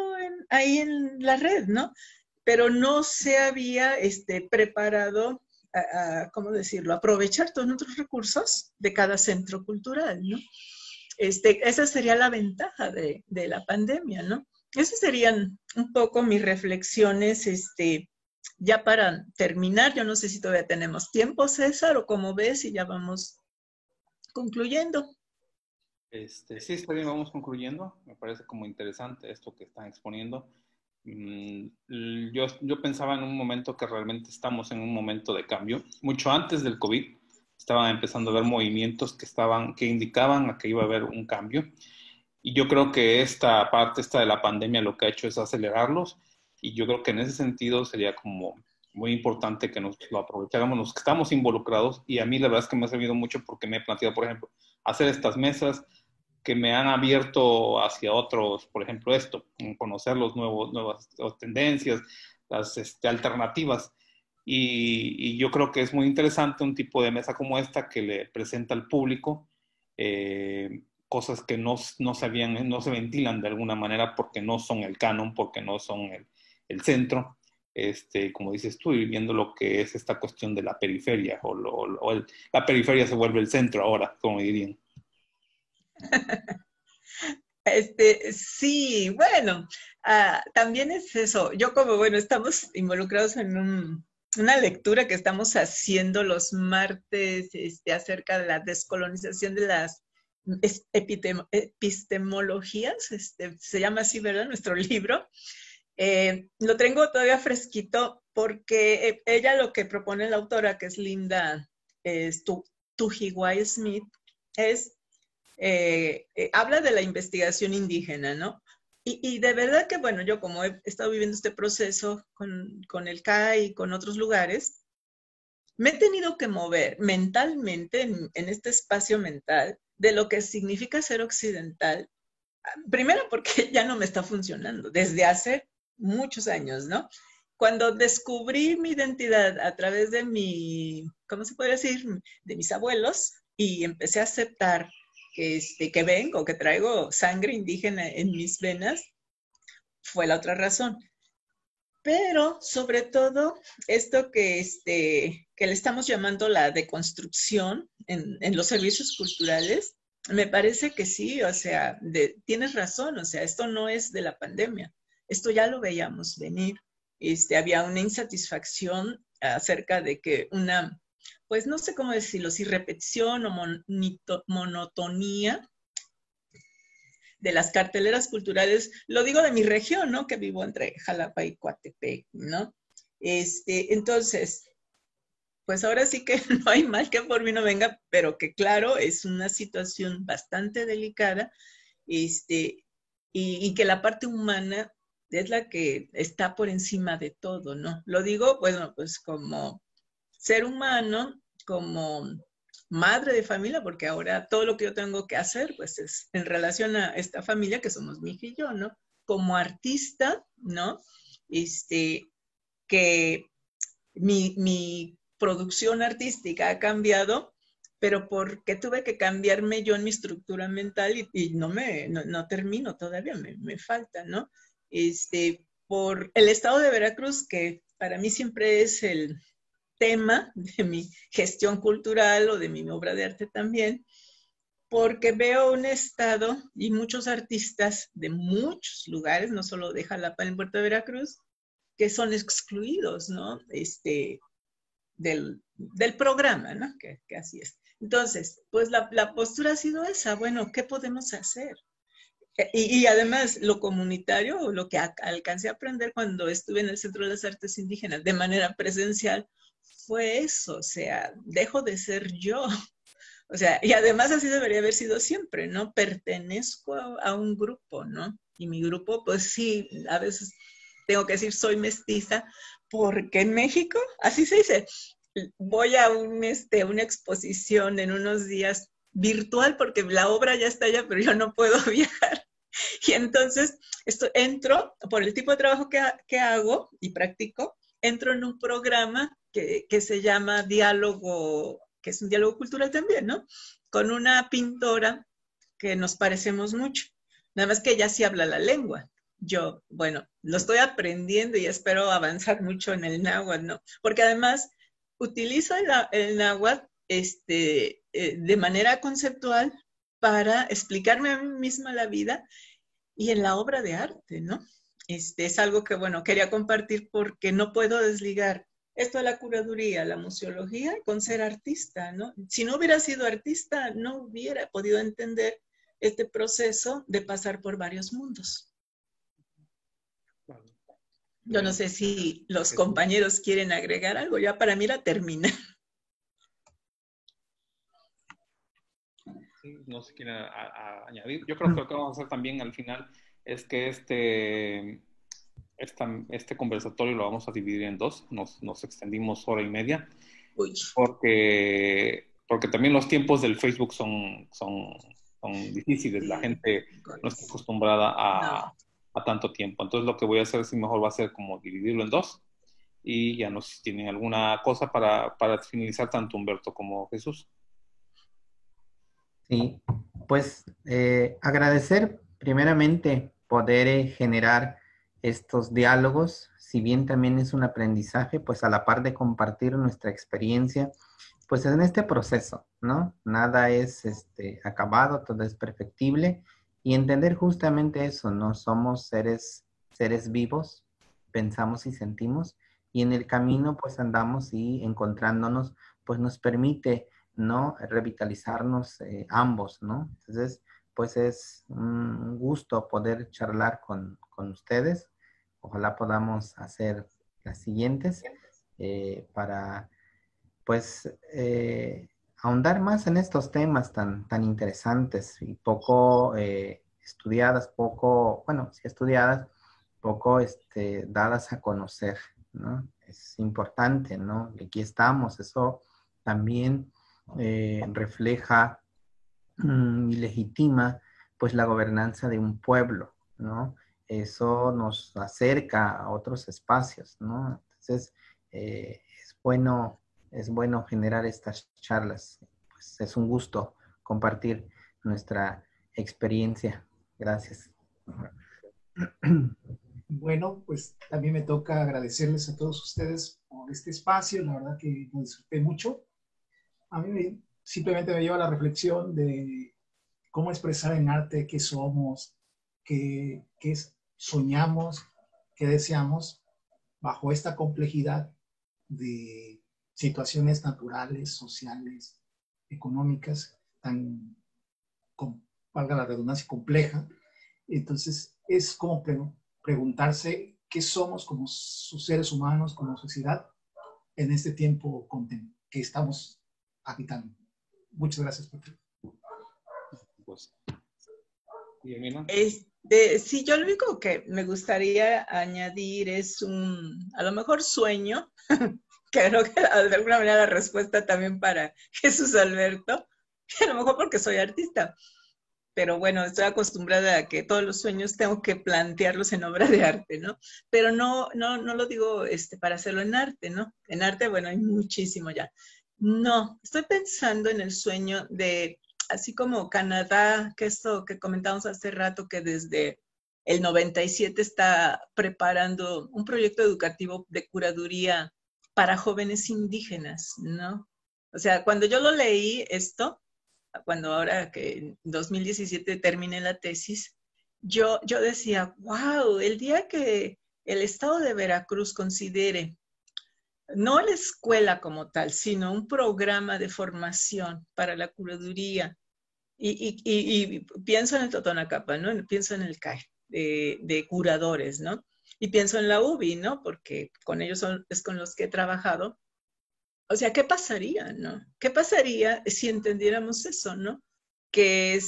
ahí en la red, ¿no? Pero no se había preparado ¿cómo decirlo? Aprovechar todos nuestros recursos de cada centro cultural, ¿no? Esa sería la ventaja de la pandemia, ¿no? Esas serían un poco mis reflexiones, ya para terminar. Yo no sé si todavía tenemos tiempo, César, o como ves, y ya vamos concluyendo. Sí, está bien, vamos concluyendo. Me parece como interesante esto que están exponiendo. Yo pensaba en un momento que realmente estamos en un momento de cambio. Mucho antes del COVID estaban empezando a haber movimientos que indicaban a que iba a haber un cambio. Y yo creo que esta de la pandemia lo que ha hecho es acelerarlos. Y yo creo que en ese sentido sería como muy importante que nos lo aprovecháramos los que estamos involucrados. Y a mí la verdad es que me ha servido mucho porque me he planteado, por ejemplo, hacer estas mesas que me han abierto hacia otros, por ejemplo, conocer nuevas tendencias, las alternativas. Y yo creo que es muy interesante un tipo de mesa como esta que le presenta al público cosas que no se ventilan de alguna manera porque no son el canon, porque no son el centro. Como dices tú, y viendo lo que es esta cuestión de la periferia, la periferia se vuelve el centro ahora, como dirían. Sí, bueno, también es eso. Yo como, bueno, estamos involucrados en una lectura que estamos haciendo los martes acerca de la descolonización de las epistemologías, se llama así, ¿verdad? Nuestro libro. Lo tengo todavía fresquito porque ella lo que propone la autora, que es Linda Tuhiwai Smith, es habla de la investigación indígena, ¿no? Y de verdad que, bueno, yo como he estado viviendo este proceso con el CAI y con otros lugares, me he tenido que mover mentalmente en este espacio mental de lo que significa ser occidental. Primero porque ya no me está funcionando desde hace muchos años, ¿no? Cuando descubrí mi identidad a través de ¿cómo se puede decir? De mis abuelos y empecé a aceptar que vengo, que traigo sangre indígena en mis venas, fue la otra razón. Pero sobre todo esto que le estamos llamando la deconstrucción en los servicios culturales, me parece que sí, o sea, tienes razón, o sea, esto no es de la pandemia, esto ya lo veíamos venir. Había una insatisfacción acerca de que pues no sé cómo decirlo, si repetición o monotonía de las carteleras culturales, lo digo de mi región, ¿no? Que vivo entre Jalapa y Coatepec, ¿no? Entonces, pues ahora sí que no hay mal que por mí no venga, pero que claro, es una situación bastante delicada, y que la parte humana es la que está por encima de todo, ¿no? Lo digo, bueno, pues como ser humano, como madre de familia, porque ahora todo lo que yo tengo que hacer, pues es en relación a esta familia que somos mi hija y yo, ¿no? Como artista, ¿no? Que mi producción artística ha cambiado, pero porque tuve que cambiarme yo en mi estructura mental y no termino todavía, me falta, ¿no? Por el estado de Veracruz, que para mí siempre es el tema de mi gestión cultural o de mi obra de arte también, porque veo un estado y muchos artistas de muchos lugares, no solo de Jalapa en Puerto Veracruz, que son excluidos, ¿no? Del programa, ¿no? Que así es. Entonces, pues la postura ha sido esa, bueno, ¿qué podemos hacer? Y además, lo comunitario, lo que alcancé a aprender cuando estuve en el Centro de las Artes Indígenas de manera presencial, fue eso, o sea, dejo de ser yo. O sea, y además así debería haber sido siempre, ¿no? Pertenezco a un grupo, ¿no? Y mi grupo, pues sí, a veces tengo que decir soy mestiza, porque en México, así se dice, voy a una exposición en unos días virtual porque la obra ya está allá, pero yo no puedo viajar. Y entonces entro, por el tipo de trabajo que hago y practico, entro en un programa que se llama Diálogo, que es un diálogo cultural también, ¿no? Con una pintora que nos parecemos mucho, nada más que ella sí habla la lengua. Yo, bueno, lo estoy aprendiendo y espero avanzar mucho en el náhuatl, ¿no? Porque además utilizo el náhuatl de manera conceptual para explicarme a mí misma la vida y en la obra de arte, ¿no? Es algo que, bueno, quería compartir porque no puedo desligar esto de la curaduría, la museología, con ser artista, ¿no? Si no hubiera sido artista, no hubiera podido entender este proceso de pasar por varios mundos. Yo no sé si los compañeros quieren agregar algo, ya para mí la termina. Sí, no sé si quieren añadir. Yo creo que lo que vamos a hacer también al final es que este conversatorio lo vamos a dividir en dos. Nos extendimos hora y media Uy. porque también los tiempos del Facebook son difíciles. La gente no está acostumbrada a tanto tiempo. Entonces lo que voy a hacer, si mejor va a ser como dividirlo en dos. Y ya no sé si tienen alguna cosa para finalizar tanto Humberto como Jesús. Sí, pues agradecer primeramente poder generar estos diálogos, si bien también es un aprendizaje, pues a la par de compartir nuestra experiencia, pues en este proceso, ¿no? Nada es acabado, todo es perfectible y entender justamente eso, ¿no? Somos seres vivos, pensamos y sentimos y en el camino pues andamos y encontrándonos, pues nos permite, ¿no? Revitalizarnos ambos, ¿no? Entonces, pues es un gusto poder charlar con ustedes. Ojalá podamos hacer las siguientes para, pues, ahondar más en estos temas tan interesantes y poco estudiadas, bueno, sí estudiadas, poco dadas a conocer, ¿no? Es importante, ¿no? Aquí estamos, eso también refleja y legitima pues la gobernanza de un pueblo, ¿no? Eso nos acerca a otros espacios, ¿no? Entonces, es bueno generar estas charlas. Pues es un gusto compartir nuestra experiencia. Gracias. Bueno, pues también me toca agradecerles a todos ustedes por este espacio. La verdad que lo disfruté mucho. A mí simplemente me lleva a la reflexión de cómo expresar en arte qué somos, qué soñamos, qué deseamos bajo esta complejidad de situaciones naturales, sociales, económicas, tan, valga la redundancia, compleja. Entonces, es como preguntarse qué somos como seres humanos, como sociedad, en este tiempo que estamos habitando. Muchas gracias, Pepe. Pues, ¿y Emina? Sí, yo lo único que me gustaría añadir es a lo mejor sueño, que creo que de alguna manera la respuesta también para Jesús Alberto, a lo mejor porque soy artista, pero bueno, estoy acostumbrada a que todos los sueños tengo que plantearlos en obra de arte, ¿no? Pero no lo digo para hacerlo en arte, ¿no? En arte, bueno, hay muchísimo ya. No, estoy pensando en el sueño de, así como Canadá, que esto que comentamos hace rato, que desde el 97 está preparando un proyecto educativo de curaduría para jóvenes indígenas, ¿no? O sea, cuando yo lo leí esto, cuando ahora que en 2017 terminé la tesis, yo decía, wow, el día que el estado de Veracruz considere no la escuela como tal, sino un programa de formación para la curaduría, y pienso en el Totonacapa, ¿no? Pienso en el CAE de curadores, ¿no? Y pienso en la UBI, ¿no? Porque con ellos es con los que he trabajado. O sea, ¿qué pasaría, no? ¿Qué pasaría si entendiéramos eso, no? Que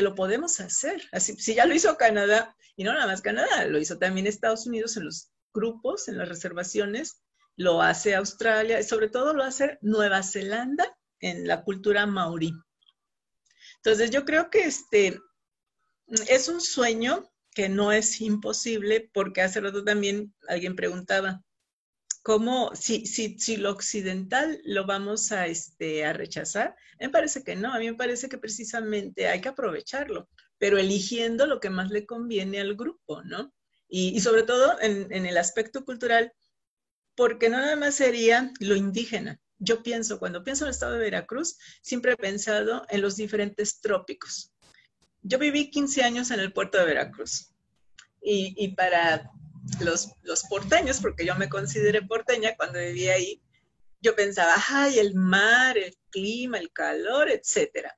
lo podemos hacer. Así, si ya lo hizo Canadá, y no nada más Canadá, lo hizo también Estados Unidos en los grupos, en las reservaciones, lo hace Australia, y sobre todo lo hace Nueva Zelanda en la cultura maorí. Entonces, yo creo que es un sueño que no es imposible, porque hace rato también alguien preguntaba, ¿cómo, si lo occidental lo vamos a rechazar? Me parece que no, a mí me parece que precisamente hay que aprovecharlo, pero eligiendo lo que más le conviene al grupo, ¿no? Y sobre todo en el aspecto cultural, porque no nada más sería lo indígena. Yo cuando pienso en el estado de Veracruz, siempre he pensado en los diferentes trópicos. Yo viví 15 años en el puerto de Veracruz y para los porteños, porque yo me consideré porteña cuando vivía ahí, yo pensaba, ay, el mar, el clima, el calor, etcétera.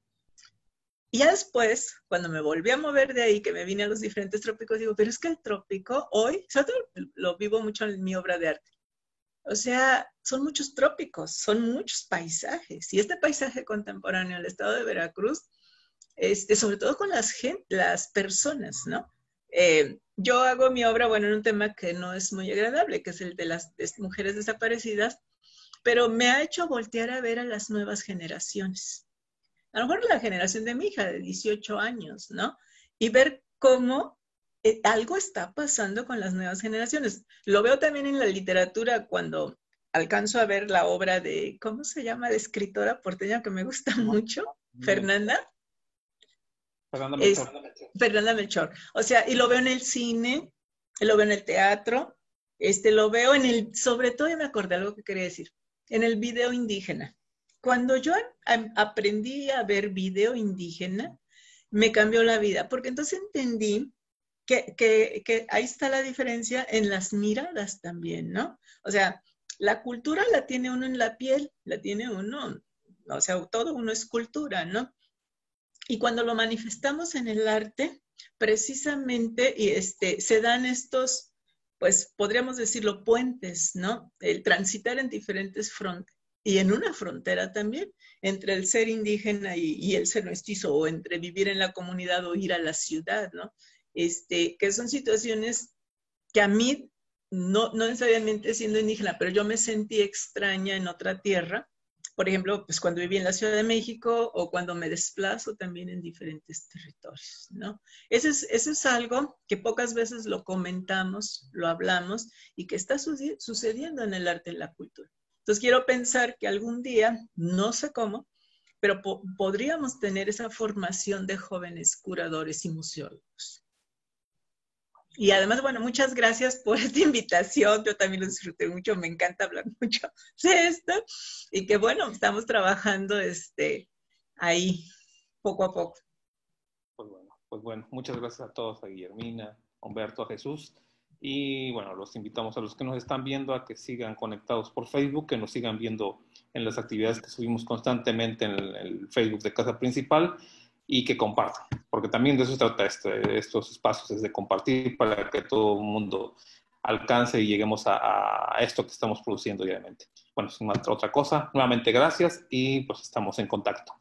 Y ya después, cuando me volví a mover de ahí, que me vine a los diferentes trópicos, digo, pero es que el trópico hoy, sobre todo lo vivo mucho en mi obra de arte. O sea, son muchos trópicos, son muchos paisajes. Y este paisaje contemporáneo del estado de Veracruz, sobre todo con las personas, ¿no? Yo hago mi obra, bueno, en un tema que no es muy agradable, que es el de las mujeres desaparecidas, pero me ha hecho voltear a ver a las nuevas generaciones. A lo mejor la generación de mi hija de 18 años, ¿no? Y ver cómo algo está pasando con las nuevas generaciones. Lo veo también en la literatura cuando alcanzo a ver la obra de, ¿cómo se llama? De escritora porteña que me gusta mucho, Fernanda. Fernanda Melchor. Fernanda Melchor. O sea, y lo veo en el cine, lo veo en el teatro, lo veo en el, sobre todo, ya me acordé algo que quería decir, en el video indígena. Cuando yo aprendí a ver video indígena, me cambió la vida, porque entonces entendí que ahí está la diferencia en las miradas también, ¿no? O sea, la cultura la tiene uno en la piel, la tiene uno, o sea, todo uno es cultura, ¿no? Y cuando lo manifestamos en el arte, precisamente se dan estos, pues podríamos decirlo, puentes, ¿no? El transitar en diferentes fronteras. Y en una frontera también, entre el ser indígena y el ser mestizo, o entre vivir en la comunidad o ir a la ciudad, ¿no? Que son situaciones que a mí, no necesariamente siendo indígena, pero yo me sentí extraña en otra tierra. Por ejemplo, pues cuando viví en la Ciudad de México o cuando me desplazo también en diferentes territorios, ¿no? Eso es algo que pocas veces lo comentamos, lo hablamos y que está sucediendo en el arte y la cultura. Entonces quiero pensar que algún día, no sé cómo, pero podríamos tener esa formación de jóvenes curadores y museólogos. Y además, bueno, muchas gracias por esta invitación. Yo también lo disfruté mucho, me encanta hablar mucho de esto. Y que bueno, estamos trabajando ahí poco a poco. Pues bueno, muchas gracias a todos, a Guillermina, a Humberto, a Jesús. Y bueno, los invitamos a los que nos están viendo a que sigan conectados por Facebook, que nos sigan viendo en las actividades que subimos constantemente en el Facebook de Casa Principal y que compartan, porque también de eso se trata estos espacios, es de compartir para que todo el mundo alcance y lleguemos a esto que estamos produciendo diariamente. Bueno, sin más otra cosa, nuevamente gracias y pues estamos en contacto.